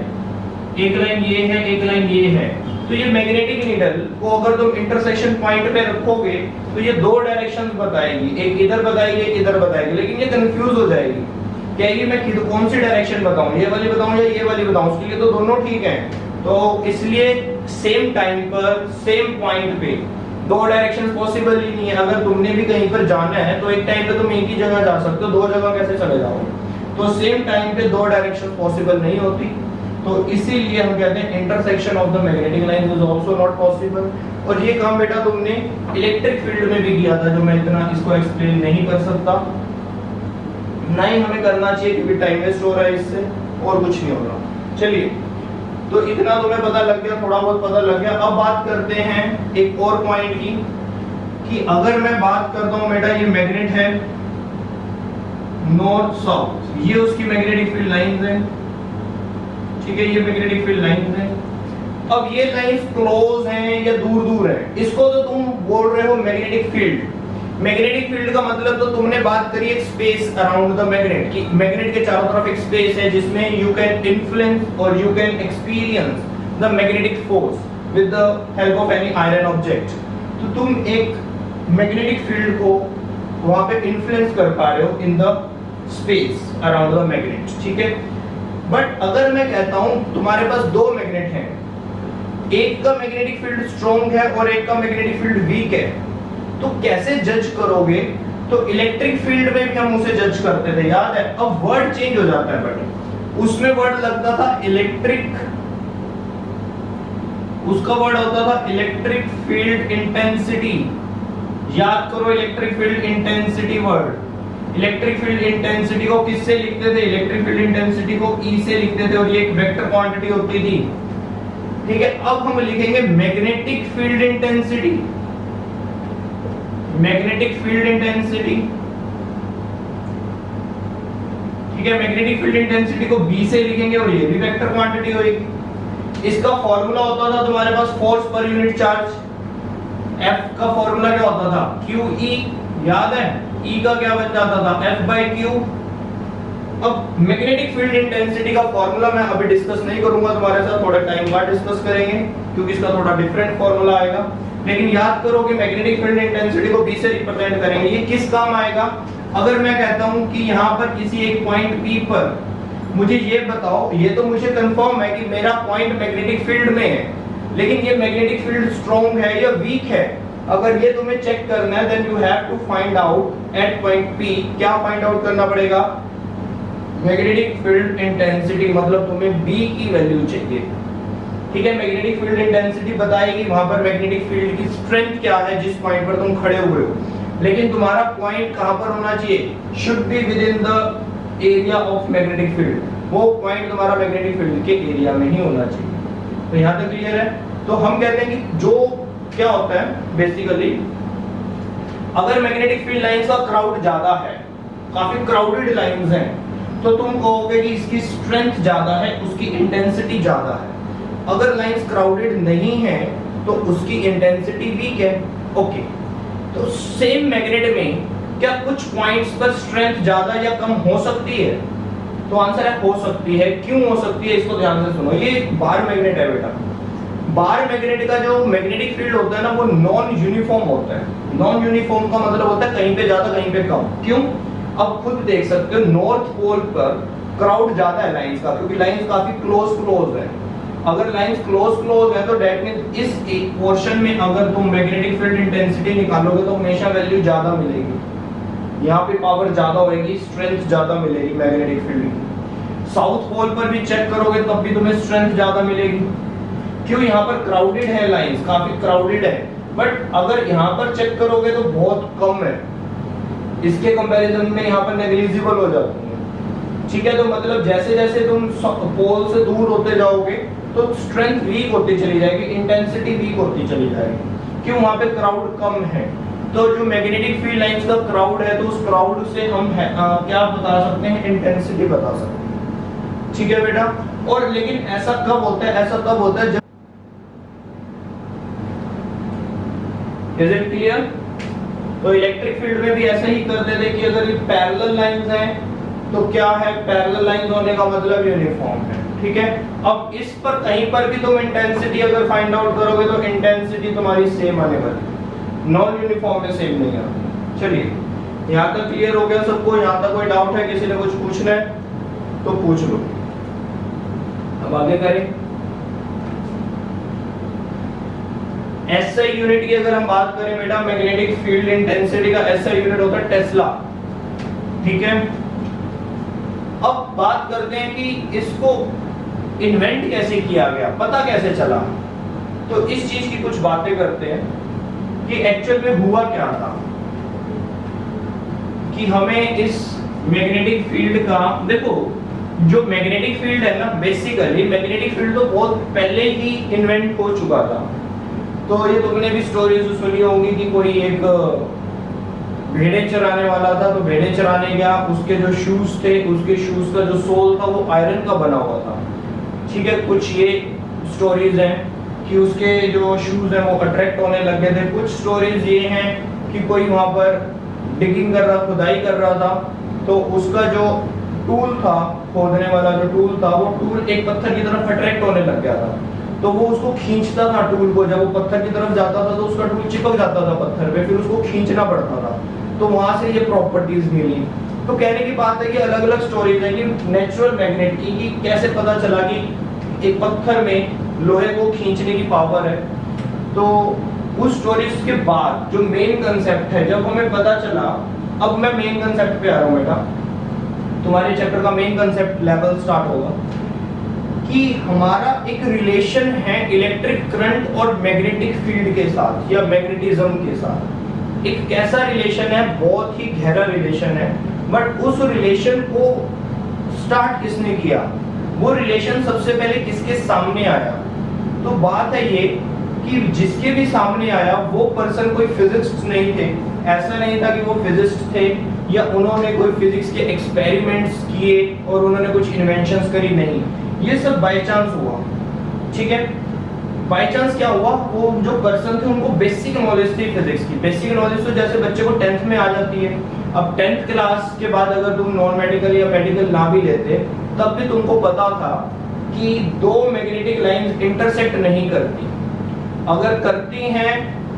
एक लाइन ये है, एक लाइन ये है, तो ये मैग्नेटिक नीडल को अगर तुम इंटरसेक्शन पॉइंट पे रखोगे तो ये दो डायरेक्शंस बताएगी, एक इधर बताएगी, एक इधर बताएगी, लेकिन ये कंफ्यूज हो जाएगी, कहेगी मैं कौन सी डायरेक्शन बताऊं, ये वाली बताऊं या ये वाली बताऊं, उसके लिए तो दोनों ठीक हैं। तो इसलिए सेम टाइम पर सेम पॉइंट पे दो डायरेक्शंस पॉसिबल ही नहीं है। अगर तुमने भी कहीं पर जाना है तो एक टाइम पे तुम एक ही जगह जा सकते हो, दो जगह कैसे चले जाओगे? तो सेम टाइम पे दो डायरेक्शन पॉसिबल नहीं होती, तो इसीलिए हम कहते हैं intersection of the magnetic line is also not possible. और ये काम बेटा तुमने इलेक्ट्रिक फील्ड में भी किया था, जो मैं इतना इसको एक्सप्लेन नहीं कर सकता, ना ही हमें करना चाहिए क्योंकि टाइम वेस्ट हो रहा है इससे, और कुछ नहीं हो रहा। चलिए, तो इतना तुम्हें पता लग गया, थोड़ा बहुत पता लग गया। अब बात करते हैं एक और पॉइंट की, कि अगर मैं बात करता हूं बेटा ये मैग्नेट है नॉर्थ साउथ, ये उसकी मैग्नेटिक फील्ड लाइंस है, ठीक है, ये मैग्नेटिक फील्ड लाइंस है। अब ये लाइंस क्लोज हैं या दूर दूर हैं, इसको तो तुम बोल रहे हो मैग्नेटिक फील्ड। मैग्नेटिक फील्ड का मतलब तो तुमने बात करी एक स्पेस अराउंड द मैग्नेट, कि मैग्नेट के चारों तरफ एक स्पेस है जिसमें यू कैन इन्फ्लुएंस और you can experience the magnetic force with the help of any iron object. तो तुम एक मैग्नेटिक फील्ड को वहां पे इन्फ्लुएंस कर पा रहे हो in the space around the magnet, ठीक है। बट अगर मैं कहता हूं तुम्हारे पास दो मैग्नेट हैं, एक का मैग्नेटिक फील्ड स्ट्रॉन्ग है और एक का मैग्नेटिक फील्ड वीक है, तो कैसे जज करोगे? तो इलेक्ट्रिक फील्ड में भी हम उसे जज करते थे, याद है? अब वर्ड चेंज हो जाता है, बट उसमें वर्ड लगता था इलेक्ट्रिक, उसका वर्ड होता था इलेक्ट्रिक फील्ड इंटेंसिटी। याद करो electric field intensity word. Electric field intensity को किससे लिखते थे? इलेक्ट्रिक फील्ड इंटेंसिटी को E से लिखते थे, और ये एक वेक्टर क्वांटिटी होती थी, ठीक है। अब हम लिखेंगे magnetic field intensity, magnetic field intensity, ठीक है। मैग्नेटिक फील्ड इंटेंसिटी को B से लिखेंगे और ये भी वेक्टर क्वांटिटी होगी। इसका फॉर्मूला होता था तुम्हारे पास force per unit charge. F का फॉर्मूला क्या होता था? QE, याद है? E का क्या बन जाता था? F/Q। अब मैग्नेटिक फील्ड इंटेंसिटी का फॉर्मूला मैं अभी डिस्कस नहीं करूंगा तुम्हारे साथ, थोड़ा टाइम बाद डिस्कस करेंगे क्योंकि इसका थोड़ा डिफरेंट फॉर्मूला आएगा। लेकिन याद करो कि मैग्नेटिक फील्ड इंटेंसिटी को B से रिप्रेजेंट करेंगे। ये किस काम आएगा? अगर मैं कहता हूं कि यहां पर किसी एक पॉइंट P पर मुझे ये बताओ, ये तो मुझे कंफर्म है कि मेरा पॉइंट मैग्नेटिक फील्ड में है, लेकिन ये मैग्नेटिक फील्ड स्ट्रॉन्ग है या वीक है, अगर ये तुम्हें चेक करना है then you have to find out at point P। क्या फाइंड आउट करना पड़ेगा? मैग्नेटिक फील्ड इंटेंसिटी, मतलब तुम्हें B की वैल्यू चाहिए, ठीक है। मैग्नेटिक फील्ड इंटेंसिटी बताएगी वहां पर मैग्नेटिक फील्ड की स्ट्रेंथ क्या है जिस पॉइंट पर तुम खड़े हुए हो, लेकिन तुम्हारा पॉइंट कहां पर होना चाहिए? Should be with in the area of magnetic field. वो पॉइंट तुम्हारा मैग्नेटिक फील्ड के एरिया में ही होना चाहिए। तो यहां तक क्लियर है? तो हम कहते हैं कि जो क्या होता है बेसिकली, अगर मैग्नेटिक फील्ड लाइंस का क्राउड ज्यादा है, काफी क्राउडेड लाइंस हैं, तो तुम कहोगे कि इसकी स्ट्रेंथ ज्यादा है, उसकी इंटेंसिटी ज्यादा है। अगर लाइंस क्राउडेड नहीं है तो उसकी इंटेंसिटी वीक है, ओके। तो सेम मैग्नेट में क्या कुछ पॉइंट्स पर स्ट्रेंथ ज्यादा या कम हो सकती है? तो आंसर है हो सकती है। क्यों हो सकती है? इसको ध्यान से सुनो। ये बार मैग्नेट है बेटा। बार मैग्नेट का जो मैग्नेटिक फील्ड होता है ना, वो नॉन यूनिफॉर्म होता है। नॉन यूनिफॉर्म का मतलब होता है कहीं पे ज्यादा कहीं पे कम। क्यों? अब खुद देख सकते हो, नॉर्थ पोल पर क्राउड ज्यादा है लाइंस का, क्योंकि लाइंस काफी क्लोज है। अगर लाइंस क्लोज है तो दैट मींस इस एक पोर्शन में अगर तुम मैग्नेटिक फील्ड इंटेंसिटी निकालोगे तो हमेशा वैल्यू ज्यादा मिलेगी, यहाँ पे पावर ज्यादा होगी, स्ट्रेंथ ज्यादा मिलेगी मैग्नेटिक फील्ड की। साउथ पोल पर भी चेक करोगे तब भी तुम्हें स्ट्रेंथ ज्यादा मिलेगी। क्यों? यहाँ पर क्राउडेड है, लाइंस काफी क्राउडेड है। बट अगर यहाँ पर चेक करोगे तो बहुत कम है, इसके कंपैरिजन में यहाँ पर नेग्लिजिबल हो जाती है, ठीक है। तो मतलब जैसे जैसे तुम पोल से दूर होते जाओगे तो स्ट्रेंथ वीक होती चली जाएगी, इंटेंसिटी वीक होती चली जाएगी। क्यों? वहां पे क्राउड कम है, तो जो मैग्नेटिक फील्ड लाइंस का क्राउड है तो उस क्राउड से हम क्या बता सकते हैं, इंटेंसिटी बता सकते हैं। ठीक है बेटा, और लेकिन ऐसा कब होता है, ऐसा तब होता है जब, इज इट क्लियर? तो इलेक्ट्रिक फील्ड में भी ऐसा ही करते थे कि अगर ये पैरेलल लाइंस हैं तो क्या है, पैरेलल लाइंस होने का मतलब यूनिफॉर्म है। ठीक है, अब इस पर कहीं पर भी तुम इंटेंसिटी अगर फाइंड आउट करोगे तो इंटेंसिटी तुम्हारी सेम आने वाली, नॉन यूनिफॉर्म में सेम नहीं आती। चलिए यहाँ तक क्लियर हो गया सबको? यहाँ तक कोई डाउट है, किसी ने कुछ पूछना है तो पूछ लो। अब आगे करें। एसआई यूनिट की अगर हम बात करें बेटा, मैग्नेटिक फील्ड इंटेंसिटी का एसआई यूनिट होता है टेस्ला। ठीक है, अब बात करते हैं कि इसको इन्वेंट कैसे किया गया, पता कैसे चला। तो इस चीज की कुछ बातें करते हैं कि एक्चुअल में हुआ क्या था, कि हमें इस मैग्नेटिक फील्ड का, देखो जो मैग्नेटिक फील्ड है ना, बेसिकली मैग्नेटिक फील्ड तो बहुत पहले ही इन्वेंट हो चुका था। तो ये तुमने भी स्टोरीज सुनी होंगी कि कोई एक भेड़ें चराने वाला था, तो भेड़ें चराने गया, उसके जो शूज थे, उसके शूज का जो सोल था वो आयरन का बना हुआ था। ठीक है, कुछ ये स्टोरीज हैं कि उसके जो शूज हैं वो अट्रैक्ट होने लग गए थे। कुछ स्टोरीज ये हैं कि कोई वहां पर डिगिंग कर रहा, खुदाई कर रहा था, तो उसका जो टूल था, खोदने वाला जो टूल था, वो टूल एक पत्थर की तरफ अट्रैक्ट होने लग गया था। तो वो उसको खींचता था टूल को, जब वो पत्थर की तरफ जाता था तो उसका टूल चिपक जाता था पत्थर पे, फिर उसको खींचना पड़ता था। तो वहां से ये प्रॉपर्टीज मिली। तो कहने की बात है कि अलग अलग स्टोरीज है कि नेचुरल मैग्नेट की, कि कैसे पता चला कि एक पत्थर में लोहे को खींचने की पावर है। तो उस स्टोरीज के बाद जो मेन कंसेप्ट है, जब हमें पता चला, अब मैं मेन कंसेप्ट पे आ रहा हूँ बेटा, तुम्हारे चैप्टर का मेन कंसेप्ट लेवल स्टार्ट होगा, कि हमारा एक रिलेशन है इलेक्ट्रिक करंट और मैग्नेटिक फील्ड के साथ या मैग्नेटिज्म के साथ। एक कैसा रिलेशन है, बहुत ही गहरा रिलेशन है। बट उस रिलेशन को स्टार्ट किसने किया, वो रिलेशन सबसे पहले किसके सामने आया? तो बात है ये कि जिसके भी सामने आया वो पर्सन कोई फिजिक्स नहीं थे। ऐसा नहीं था कि वो फिजिक्स थे या उन्होंने कोई फिजिक्स के एक्सपेरिमेंट्स किए और उन्होंने कुछ इन्वेंशंस करी, नहीं, ये सब बाय चांस हुआ। ठीक है, बाय चांस क्या हुआ, वो जो पर्सन थे उनको बेसिक नॉलेज थी फिजिक्स की। बेसिक नॉलेज तो जैसे बच्चे को 10th में आ जाती है। अब 10th क्लास के बाद अगर तुम नॉन मेडिकल या मेडिकल ना भी लेते तब भी तुमको पता था कि दो मैग्नेटिक लाइंस इंटरसेक्ट नहीं करती, अगर करती हैं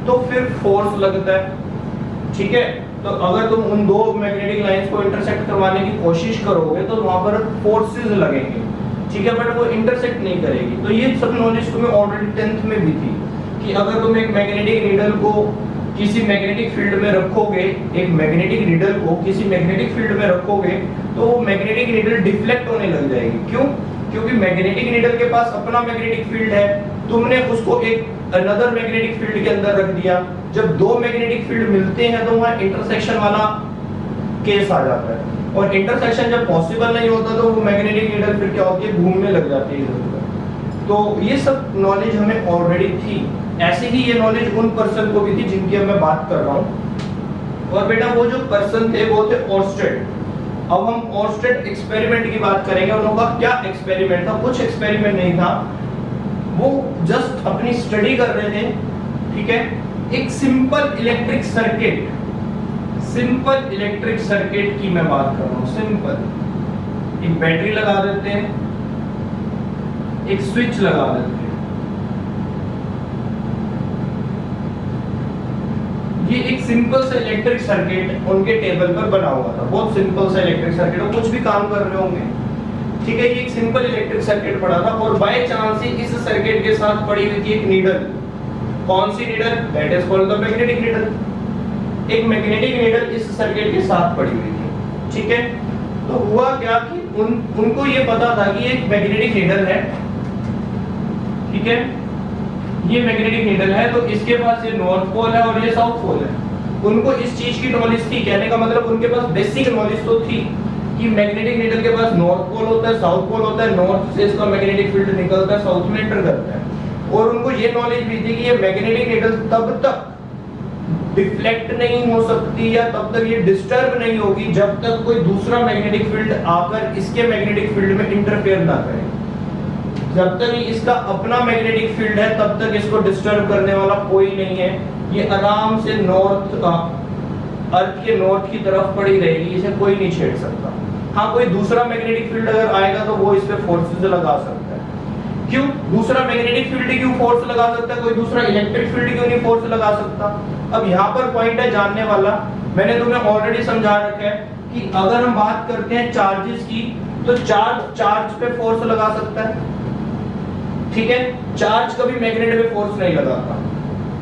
तो फिर फोर्स लगता है। ठीक है, तो अगर तुम उन दो मैग्नेटिक लाइंस को इंटरसेक्ट करवाने की कोशिश करोगे तो वहां पर फोर्सेस लगेंगे। ठीक है, बट वो इंटरसेक्ट नहीं करेगी। तो ये सब नॉलेज तुम्हें ऑलरेडी 10th में भी थी कि अगर तुम एक मैग्नेटिक नीडल को किसी मैग्नेटिक फील्ड में रखोगे, एक मैग्नेटिक नीडल को किसी मैग्नेटिक फील्ड में रखोगे तो वो मैग्नेटिक नीडल डिफ्लेक्ट होने लग जाएगी। क्यों? क्योंकि मैग्नेटिक नीडल के पास अपना मैग्नेटिक फील्ड है, तुमने उसको एक अनदर मैग्नेटिक फील्ड के अंदर रख दिया। जब दो मैग्नेटिक फील्ड मिलते हैं तो वहां इंटरसेक्शन वाला केस आ जाता है, और इंटरसेक्शन जब पॉसिबल नहीं होता तो वो मैग्नेटिक नीडल फिर क्या होती है, घूमने लग जाती है इधर उधर। तो ये सब नॉलेज हमें ऑलरेडी थी। ऐसे ही ये नॉलेज उन पर्सन को भी थी जिनकी अब मैं बात कर रहा हूँ। और बेटा वो जो पर्सन थे वो थे ऑर्स्टेड। अब हम ऑर्स्टेड एक्सपेरिमेंट की बात करेंगे। उनका क्या एक्सपेरिमेंट था? कुछ एक्सपेरिमेंट नहीं था, वो जस्ट अपनी स्टडी कर रहे थे। ठीक है, एक simple electric circuit, simple electric circuit की मैं बात कर रहा हूँ। सिंपल एक बैटरी लगा देते हैं, एक स्विच लगा देते हैं। ये एक सिंपल सा इलेक्ट्रिक सर्किट उनके टेबल पर बना हुआ था। बहुत सिंपल सा इलेक्ट्रिक सर्किट, वो कुछ भी काम कर रहे होंगे। ठीक है, ये एक सिंपल इलेक्ट्रिक सर्किट पड़ा था और बाय चांस ही इस सर्किट के साथ पड़ी हुई थी एक नीडल। कौन सी needle? That is called the magnetic needle. एक मैग्नेटिक नीडल इस सर्किट के साथ पड़ी हुई थी। ठीक है, तो हुआ क्या कि उनको ये पता था कि एक मैग्नेटिक नीडल है। ठीक है, ये मैग्नेटिक नीडल है, तो इसके पास ये नॉर्थ पोल है और ये साउथ पोल है। उनको इस चीज की नॉलेज थी। कहने का मतलब उनके पास बेसिक नॉलेज तो थी कि मैग्नेटिक नीडल के पास नॉर्थ पोल होता है, साउथ पोल होता है, नॉर्थ से इसका मैग्नेटिक फील्ड निकलता है, साउथ में एंटर करता है। और उनको ये नॉलेज भी थी कि ये मैग्नेटिक नीडल तब तक डिफ्लेक्ट नहीं हो सकती या तब तक ये डिस्टर्ब नहीं होगी जब तक कोई दूसरा मैग्नेटिक फील्ड आकर इसके मैग्नेटिक फील्ड में इंटरफेयर ना करे। जब तक इसका अपना मैग्नेटिक फील्ड है तब तक इसको डिस्टर्ब करने वाला कोई नहीं है। ये आराम से अर्थ के नॉर्थ की तरफ पड़ी रहेगी, इसे कोई नहीं छेड़ सकता। हाँ, कोई दूसरा मैग्नेटिक फील्ड अगर आएगा तो वो इस पे फोर्सेस लगा सकता है। क्यों दूसरा मैग्नेटिक फील्ड क्यों फोर्स लगा सकता है, कोई दूसरा इलेक्ट्रिक फील्ड क्यों नहीं फोर्स लगा सकता? अब यहाँ पर पॉइंट है जानने वाला। मैंने तुम्हें ऑलरेडी समझा रखा है कि अगर हम बात करते हैं चार्जेस की तो चार्ज पे फोर्स लगा सकता है, ठीक है। चार्ज कभी मैग्नेट पे फोर्स नहीं लगाता,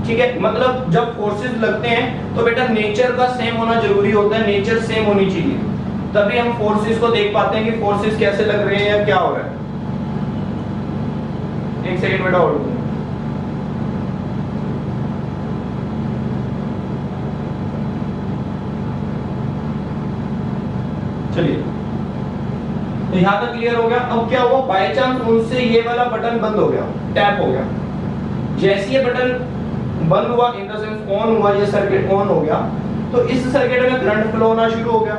ठीक है। मतलब जब फोर्सेस लगते हैं तो बेटा नेचर का सेम होना जरूरी होता है, नेचर सेम होनी चाहिए, तभी हम फोर्सेस को देख पाते हैं कि फोर्सेस कैसे लग रहे हैं या क्या हो रहा है। एक सेकंड बेटा होल्ड करो। चलिए, तो यहां तक क्लियर हो गया। अब क्या हुआ, बाय चांस उनसे ये वाला बटन बंद हो गया, टैप हो गया। जैसे ये बटन बंद हुआ, इन द सेंस ऑन हुआ, ये सर्किट ऑन हो गया, तो इस सर्किट में करंट फ्लो होना शुरू हो गया।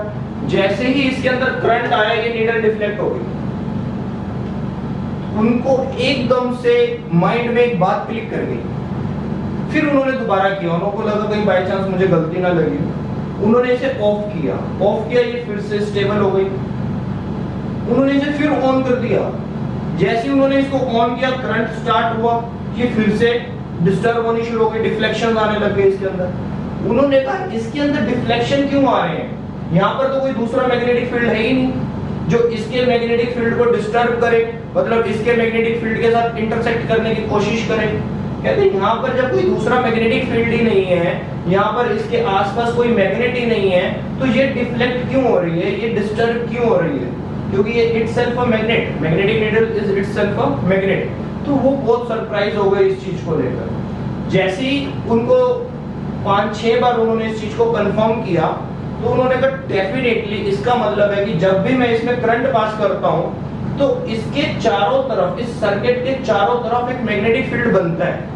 जैसे ही इसके अंदर करंट आया, ये नीडल डिफ्लेक्ट हो गई। उनको एकदम से माइंड में एक बात क्लिक कर गई। फिर उन्होंने दोबारा किया, उनको लगा कहीं बाय चांस मुझे गलती ना लगी, उन्होंने इसे ऑफ किया, ये फिर से स्टेबल हो गई। उन्होंने इसे फिर ऑन कर दिया। जैसे उन्होंने इसको ऑन किया, करंट स्टार्ट हुआ, ये फिर से डिस्टर्ब होनी शुरू हो गई, डिफ्लेक्शन आने लग गए इसके अंदर। उन्होंने कहा इसके अंदर डिफ्लेक्शन क्यों आ रहे हैं, यहाँ पर तो कोई दूसरा मैग्नेटिक फील्ड है ही नहीं जो इसके मैग्नेटिक फील्ड को डिस्टर्ब करे, मतलब इसके मैग्नेटिक फील्ड के साथ इंटरसेक्ट करने की कोशिश करे। कहते हैं यहाँ पर जब कोई दूसरा मैग्नेटिक फील्ड ही नहीं है, यहाँ पर इसके आसपास कोई मैग्नेट ही नहीं है, तो ये डिफ्लेक्ट क्यों हो रही है, ये डिस्टर्ब क्यों हो रही है? क्योंकि ये itself a magnet, magnetic needle is itself a magnet. तो वो बहुत सरप्राइज हो गए इस चीज को लेकर। जैसे ही उनको 5-6 बार उन्होंने इस चीज को कंफर्म किया, तो उन्होंने कहा डेफिनेटली इसका मतलब है कि जब भी मैं इसमें करंट पास करता हूं तो इसके चारों तरफ, इस सर्किट के चारों तरफ एक मैग्नेटिक फील्ड बनता है।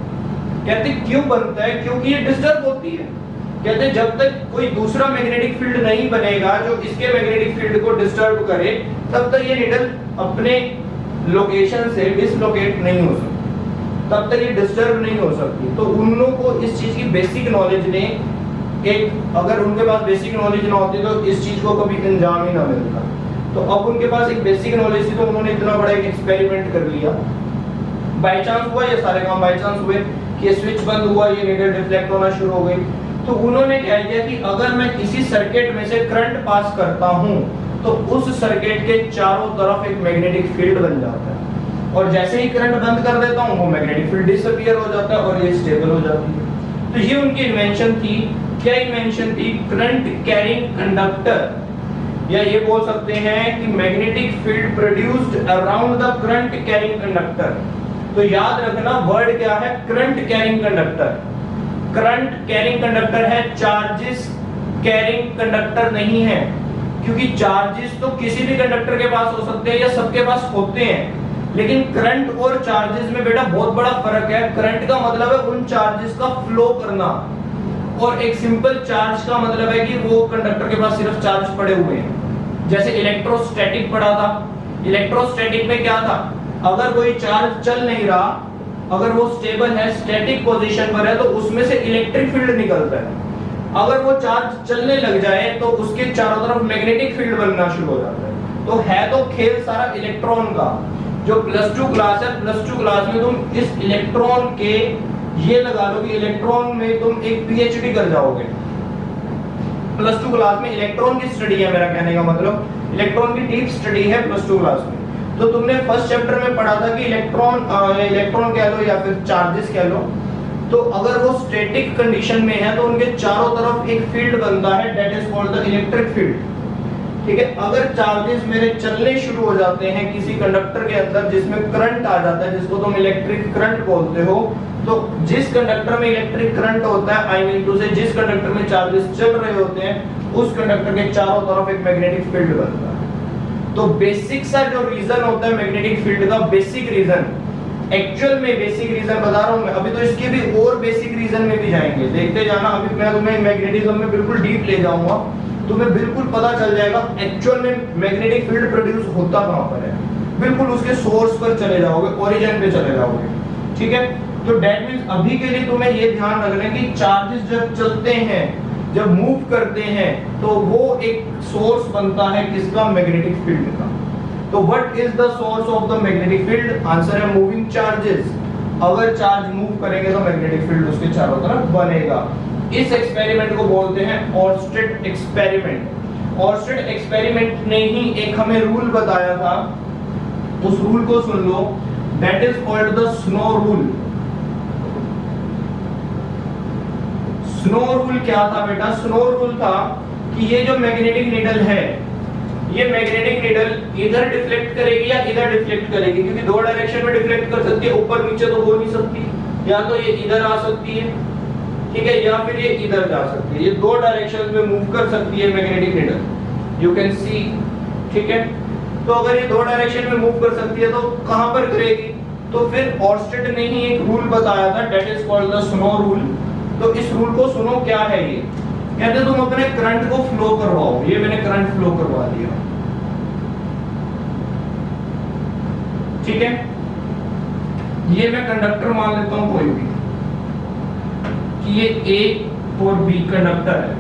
कहते क्यों बनता है, क्योंकि ये डिस्टर्ब होती है। कहते जब तक कोई दूसरा मैग्नेटिक फील्ड नहीं बनेगा जो इसके मैग्नेटिक फील्ड को डिस्टर्ब करे, तब तक ये नीडल अपने लोकेशन से डिसलोकेट नहीं हो सकती, तब तक ये डिस्टर्ब नहीं हो सकती। तो उन लोगों को इस चीज की बेसिक नॉलेज ने, एक अगर उनके पास बेसिक नॉलेज ना होती तो इस चीज को कभी अंजाम ही ना मिलता। तो अब उनके पास एक बेसिक नॉलेज थी, तो उन्होंने इतना बड़ा एक एक्सपेरिमेंट कर लिया। बाय चांस हुआ, ये सारे काम बाय चांस हुए कि स्विच बंद हुआ, ये नीडल डिफ्लेक्ट होना शुरू हो गई। तो उन्होंने क्या किया कि अगर मैं किसी सर्किट में से करंट पास करता हूं तो उस सर्किट के चारों तरफ एक मैग्नेटिक फील्ड बन जाता है, और जैसे ही करंट बंद कर देता हूं वो मैग्नेटिक फील्ड डिसअपीयर हो जाता है और ये स्टेबल हो जाती है। तो ये उनकी इन्वेंशन थी। क्या इन्वेंशन थी? करंट कैरिंग कंडक्टर, या ये बोल सकते हैं कि magnetic field produced around the current carrying conductor. तो याद रखना वर्ड क्या है, current carrying conductor. Current carrying conductor है, चार्जेस कैरिंग कंडक्टर नहीं है, क्योंकि चार्जेस तो किसी भी कंडक्टर के पास हो सकते हैं या सबके पास होते हैं, लेकिन करंट और चार्जेस में बेटा बहुत बड़ा फर्क है। करंट का मतलब है उन चार्जेस का फ्लो करना, और एक सिंपल चार्ज का मतलब है कि वो कंडक्टर के पास सिर्फ चार्ज पड़े हुए हैं। जैसे इलेक्ट्रोस्टैटिक पढ़ा था, इलेक्ट्रोस्टैटिक में क्या था, अगर कोई चार्ज चल नहीं रहा, अगर वो स्टेबल है, स्टैटिक पोजीशन पर है, तो उसमें से इलेक्ट्रिक फील्ड निकलता है। अगर वो चार्ज चलने लग जाए तो उसके चारों तरफ मैग्नेटिक फील्ड बनना शुरू हो जाता है। तो है तो खेल सारा इलेक्ट्रॉन का। जो +2 क्लास है, +2 क्लास में तुम इस इलेक्ट्रॉन के, ये लगा लो कि इलेक्ट्रॉन में तुम एक पीएचडी कर जाओगे। +2 क्लास में इलेक्ट्रॉन की स्टडी है, मेरा कहने का मतलब इलेक्ट्रॉन की डीप स्टडी है +2 क्लास में। तो तुमने फर्स्ट चैप्टर में पढ़ा था कि इलेक्ट्रॉन कह लो या फिर चार्जेस कह लो, तो अगर वो स्टैटिक कंडीशन में है तो उनके चारों तरफ एक फील्ड बनता है, that is called the electric field. ठीक है, अगर चार्जेस मेरे चलने शुरू हो जाते हैं किसी कंडक्टर के अंदर जिसमें करंट आ जाता है, जिसको तुम इलेक्ट्रिक करंट बोलते हो, तो जिस कंडक्टर में इलेक्ट्रिक करंट होता है, आई मीन टू से जिस कंडक्टर में चार्जेस चल रहे होते हैं, उस कंडक्टर के चारों तरफ एक मैग्नेटिक फील्ड बनता है। तो बेसिक सा जो रीजन होता है मैग्नेटिक फील्ड का, बेसिक रीजन एक्चुअल में बेसिक रीजन बता रहा हूं मैं, अभी तो इसके भी और बेसिक रीजन में भी जाएंगे, देखते जाना। अभी मैं तुम्हें मैग्नेटिज्म में बिल्कुल डीप ले जाऊंगा, तुम्हें बिल्कुल पता चल जाएगा एक्चुअल में मैग्नेटिक फील्ड प्रोड्यूस होता कहां पर है, बिल्कुल उसके सोर्स पर चले जाओगे, ओरिजिन पे चले जाओगे, ठीक है। तो दैट मींस अभी के लिए तुम्हें ये ध्यान रखना है कि चार्जेस जब चलते हैं, जब मूव करते हैं, तो वो एक सोर्स बनता है किसका, मैग्नेटिक फील्ड का। तो what is the source of the magnetic field, answer है मूविंग चार्जेस। अगर चार्ज मूव करेंगे तो मैग्नेटिक फील्ड उसके चारों तरफ बनेगा। इस एक्सपेरिमेंट को बोलते हैं ऑर्स्टेड एक्सपेरिमेंट। ऑर्स्टेड एक्सपेरिमेंट ने ही एक हमें रूल बताया था, उस रूल को सुन लो, that is called the snow rule. Snow rule क्या था बेटा, स्नो रूल था कि ये जो मैग्नेटिक नीडल है, ये मैग्नेटिक नीडल इधर डिफ्लेक्ट करेगी या इधर डिफ्लेक्ट करेगी, क्योंकि दो डायरेक्शन में डिफ्लेक्ट कर सकती है, ऊपर नीचे तो हो नहीं सकती, या तो ये इधर आ सकती है, ठीक है, या फिर ये इधर जा सकती है, ये दो डायरेक्शंस में मूव कर सकती है magnetic needle, you can see, ठीक है। तो अगर ये दो डायरेक्शन में मूव कर सकती है तो कहां पर करेगी, तो फिर ऑर्स्टेड ने ही एक रूल बताया था, that is called the snow rule. तो इस रूल को सुनो, क्या है ये, कहते तुम अपने करंट को फ्लो करवाओ, ये मैंने करंट फ्लो करवा दिया, ठीक है, ये मैं कंडक्टर मान लेता हूं कोई भी, कि ये ए और बी कंडक्टर है,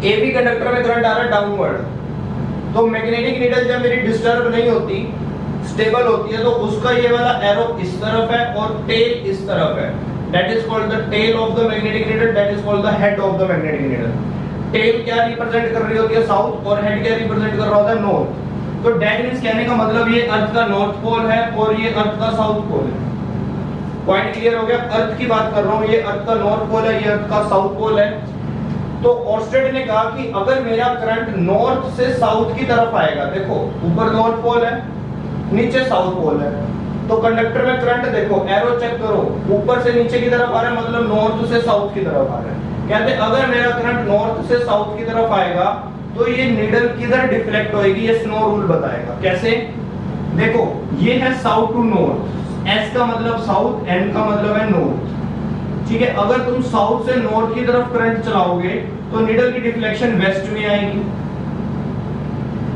ए बी कंडक्टर में करंट आ रहा है डाउनवर्ड, तो मैग्नेटिक नीडल जब मेरी डिस्टर्ब नहीं होती, स्टेबल होती है, तो उसका ये वाला एरो इस तरफ है और टेल इस तरफ है, that is called the tail of the magnetic needle, that is called the head of the magnetic needle। tail क्या रिप्रेजेंट कर रही होती है, साउथ, और हेड क्या रिप्रेजेंट कर रहा होता है, नॉर्थ। तो that means कहने का मतलब ये अर्थ का नॉर्थ पोल है और ये अर्थ का साउथ पोल है। पॉइंट क्लियर हो गया, अर्थ की बात कर रहा हूँ, ये अर्थ का नॉर्थ पोल है, ये अर्थ का साउथ पोल है। तो ऑर्स्टेड ने कहा कि अगर मेरा करंट नॉर्थ से साउथ की तरफ आएगा, देखो ऊपर नॉर्थ पोल है, नीचे साउथ पोल है, तो कंडक्टर में करंट देखो, एरो चेक करो, ऊपर से नीचे की तरफ आ रहा है, मतलब नॉर्थ से साउथ की तरफ आ रहा है। कहते अगर मेरा करंट नॉर्थ से साउथ की तरफ आएगा तो ये नीडल किधर डिफ्लेक्ट होएगी, ये स्नो रूल बताएगा। कैसे, देखो ये है साउथ टू नॉर्थ, एस का मतलब साउथ, एन का मतलब है नॉर्थ, ठीक है। अगर तुम साउथ से नॉर्थ की तरफ करंट चलाओगे तो नीडल की डिफ्लेक्शन वेस्ट में आएगी।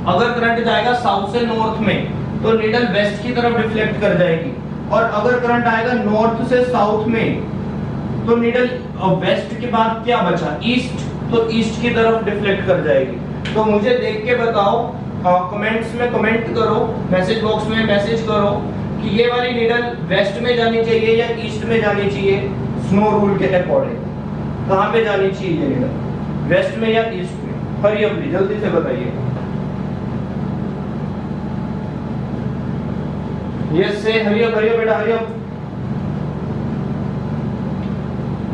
अगर करंट जाएगा साउथ से नॉर्थ में तो नीडल वेस्ट की तरफ डिफ्लेक्ट कर जाएगी, और अगर करंट आएगा नॉर्थ से साउथ में तो नीडल वेस्ट के बाद क्या बचा, ईस्ट, तो ईस्ट की तरफ डिफ्लेक्ट कर जाएगी। तो मुझे देख के बताओ, कमेंट्स में कमेंट करो, मैसेज बॉक्स में मैसेज करो कि ये वाली नीडल वेस्ट में जानी चाहिए या ईस्ट में जानी चाहिए, स्नो रूल के अकॉर्डिंग कहां पे जानी चाहिए ये नीडल, वेस्ट में या ईस्ट में। हरी अपनी जल्दी से बताइए। यस से हरियम हरियम बेटा हरियम।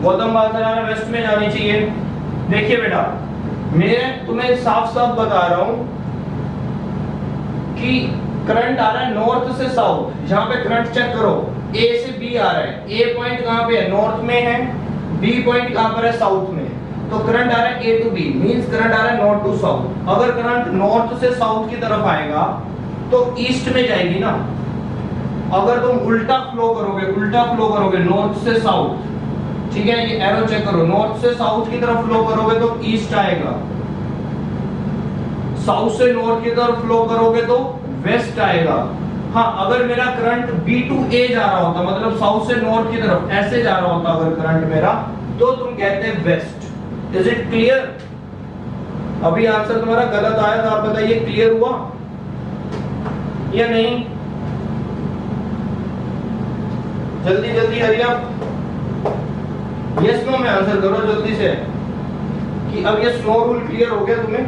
गौतम बात कर रहा है वेस्ट में जानी चाहिए। देखिए बेटा, मैं तुम्हें साफ साफ बता रहा हूं कि करंट आ रहा है नॉर्थ से साउथ, जहां पे करंट चेक करो, ए से बी आ रहा है, ए पॉइंट कहां पे है, नॉर्थ में है, बी पॉइंट कहां पर है, साउथ में। तो करंट आ रहा है ए टू बी, मींस करंट आ रहा है नॉर्थ टू साउथ। अगर करंट नॉर्थ से साउथ की तरफ आएगा तो ईस्ट में जाएगी ना। अगर तुम उल्टा फ्लो करोगे नॉर्थ से साउथ, ठीक है, ये एरो चेक करो, नॉर्थ से साउथ की तरफ फ्लो करोगे तो ईस्ट आएगा, साउथ से नॉर्थ की तरफ फ्लो करोगे तो वेस्ट आएगा। हाँ, अगर मेरा करंट बी टू ए जा रहा होता, मतलब साउथ से नॉर्थ की तरफ ऐसे जा रहा होता अगर करंट मेरा, तो तुम कहते हैं वेस्ट। Is it clear? अभी आंसर तुम्हारा गलत आया था, आप बताइए क्लियर हुआ या नहीं? जल्दी जल्दी हरिया यस नो में आंसर करो जल्दी से, कि अब ये स्नो रूल क्लियर हो गया तुम्हें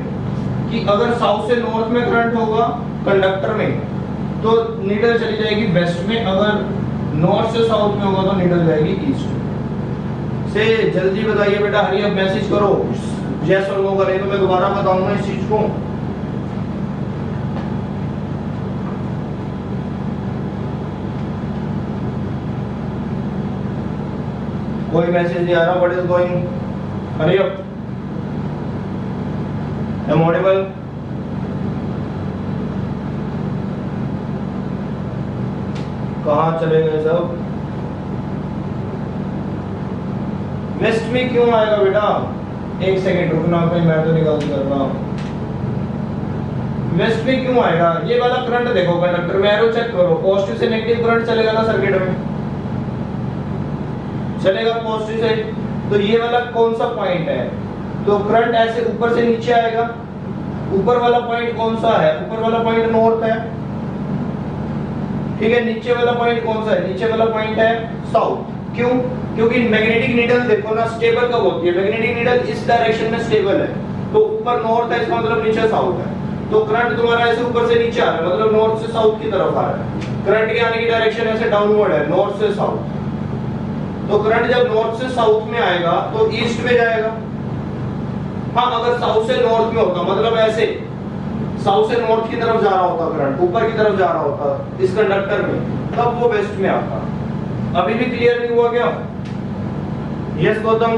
कि अगर साउथ से नॉर्थ में करंट होगा कंडक्टर में तो नीडल चली जाएगी वेस्ट में, अगर नॉर्थ से साउथ में होगा तो नीडल जाएगी ईस्ट से। जल्दी बताइए बेटा, हरिया मैसेज करो यस और नो करें तो मैं दोबारा बताऊंगा इस चीज को। कोई मैसेज नहीं आ रहा, what is going, hurry up, am audible? कहाँ चले गए सब? वेस्ट में क्यों आएगा बेटा? एक सेकेंड रुकना, कहीं मैं तो नहीं गलती कर रहा हूँ। वेस्ट में क्यों आएगा? ये वाला करंट देखो कंडक्टर में, एरो चेक करो, पॉजिटिव से नेगेटिव करंट चलेगा ना सर्किट में, चलेगा पॉजिटिव से। तो ये वाला कौन सा पॉइंट है? तो करंट ऐसे ऊपर से नीचे आएगा। ऊपर वाला पॉइंट कौन सा है? ऊपर वाला पॉइंट नॉर्थ है, ठीक है। नीचे वाला पॉइंट कौन सा है? नीचे वाला पॉइंट है साउथ। क्यों? क्योंकि मैग्नेटिक नीडल देखो ना स्टेबल कब होती है? मैग्नेटिक नीडल इस डायरेक्शन में स्टेबल है, तो ऊपर नॉर्थ है, इसका मतलब नीचे साउथ है। तो करंट तुम्हारा ऐसे ऊपर से नीचे आ रहा है, मतलब नॉर्थ से साउथ की तरफ आ रहा है। करंट के आने की डायरेक्शन ऐसे डाउनवर्ड है, नॉर्थ से साउथ। तो करंट जब नॉर्थ से साउथ में आएगा तो ईस्ट में जाएगा। हाँ, अगर साउथ से नॉर्थ में होता, मतलब ऐसे साउथ से नॉर्थ की तरफ जा रहा होता करंट, ऊपर की तरफ जा रहा होता इस कंडक्टर में, तब वो वेस्ट में आता। अभी भी क्लियर नहीं हुआ क्या? यस गौतम,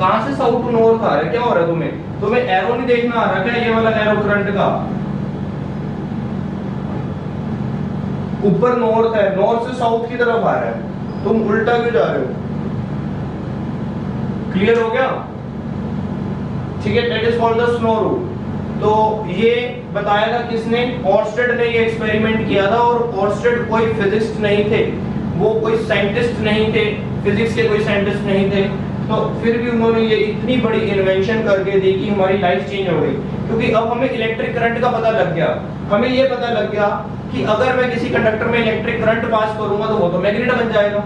कहां से साउथ टू नॉर्थ आ रहा है? क्या हो रहा है तुम्हें? तुम्हें एरो नहीं देखना आ रहा क्या? ये वाला एरो करंट का ऊपर नॉर्थ है, नॉर्थ से साउथ की तरफ आ रहा है, तुम उल्टा क्यों जा रहे हो? क्लियर हो गया? ठीक है, that is called the snow rule. तो ये बताया था किसने? ऑर्स्टेड ने ये एक्सपेरिमेंट किया था। और ऑर्स्टेड कोई फिजिक्स नहीं थे, वो कोई साइंटिस्ट नहीं थे, फिजिक्स के कोई साइंटिस्ट नहीं थे, तो फिर भी उन्होंने ये इतनी बड़ी इन्वेंशन करके दी कि हमारी लाइफ चेंज हो गई। क्योंकि अब हमें इलेक्ट्रिक करंट का पता लग गया। हमें ये पता लग गया कि अगर मैं किसी कंडक्टर में इलेक्ट्रिक करंट पास करूंगा तो वो तो मैग्नेट बन जाएगा।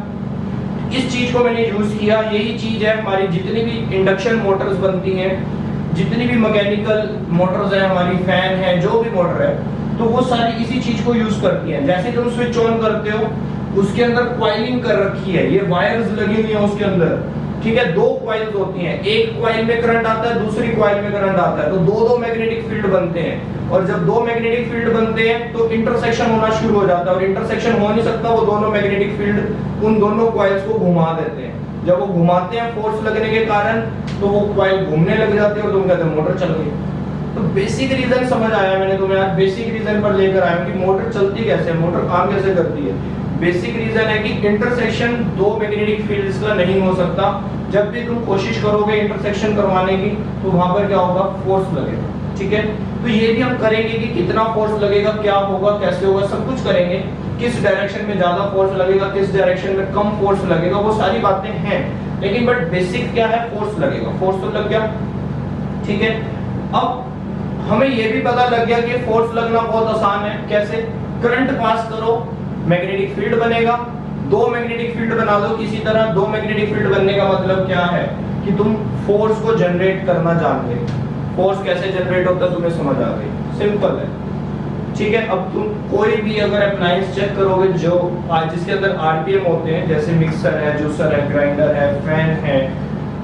इस चीज को मैंने यूज किया। यही चीज है हमारी जितनी भी इंडक्शन मोटर्स बनती हैं, जितनी भी मैकेनिकल मोटर्स हैं, हमारी फैन है, जो भी मोटर है, तो वो सारी इसी चीज को यूज करती हैं। जैसे तुम स्विच ऑन करते हो, उसके अंदर कॉइलिंग कर रखी है, ये वायर्स लगी हुई है उसके अंदर, ठीक है। दो कॉइल्स होती हैं, एक कॉइल में करंट आता है, दूसरी कॉइल में करंट आता है, तो दो मैग्नेटिक फील्ड बनते हैं। और जब दो मैग्नेटिक फील्ड बनते हैं तो इंटरसेक्शन होना शुरू हो जाता है, और इंटरसेक्शन हो नहीं सकता, वो दोनों मैग्नेटिक फील्ड उन दोनों कॉइल्स को घुमा देते हैं। जब वो घुमाते हैं फोर्स लगने के कारण, तो वो कॉइल घूमने लग जाती है और तुम कहते हो मोटर चल गई। तो बेसिक रीजन समझ आया मैंने तुम्हें आज, बेसिक रीजन पर लेकर आया कि मोटर चलती कैसे है, मोटर काम कैसे करती है। बेसिक रीजन है कि इंटरसेक्शन दो मैग्नेटिक फील्ड्स का नहीं हो सकता। जब भी तुम कोशिश करोगे इंटरसेक्शन करवाने की, तो वहां पर क्या होगा? फोर्स लगेगा, ठीक है। तो ये भी हम करेंगे कि कितना फोर्स लगेगा, क्या होगा, कैसे होगा, सब कुछ करेंगे। किस डायरेक्शन में ज्यादा फोर्स लगेगा, किस डायरेक्शन में कम फोर्स लगेगा, वो सारी बातें हैं। लेकिन बट बेसिक क्या है? फोर्स लगेगा, फोर्स तो लग गया, ठीक है। अब हमें ये भी पता लग गया कि फोर्स लगना बहुत आसान है। कैसे? करंट पास करो, मैग्नेटिक फील्ड बनेगा। दो मैग्नेटिक फील्ड बना दो किसी तरह। दो मैग्नेटिक फील्ड बनने का मतलब क्या है? कि तुम फोर्स को जनरेट करना जान गए। फोर्स कैसे जनरेट होता है तुम्हें समझ आ गई, सिंपल है, ठीक है। अब तुम कोई भी अगर अप्लायंस चेक करोगे जो जिसके अंदर आरपीएम होते हैं, जैसे मिक्सर है, जूसर है, ग्राइंडर है, फैन है,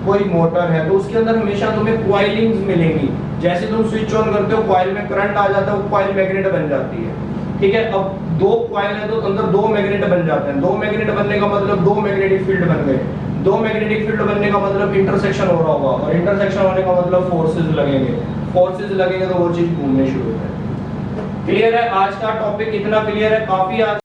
कोई मोटर है, तो उसके अंदर हमेशा तुम्हें कॉइलिंग्स मिलेंगी। जैसे तुम स्विच ऑन करते हो, कॉइल में करंट आ जाता है, वो कॉइल मैग्नेट बन जाती है, ठीक है। अब दो कॉइल है तो अंदर दो मैग्नेट बन जाते हैं। दो मैग्नेट बनने का मतलब दो मैग्नेटिक फील्ड बन गए। दो मैग्नेटिक फील्ड बनने का मतलब इंटरसेक्शन हो रहा होगा, और इंटरसेक्शन होने का मतलब फोर्सेस लगेंगे। फोर्सेस लगेंगे तो वो चीज घूमने शुरू हो जाएगी। क्लियर है? आज का टॉपिक इतना क्लियर है, काफी आज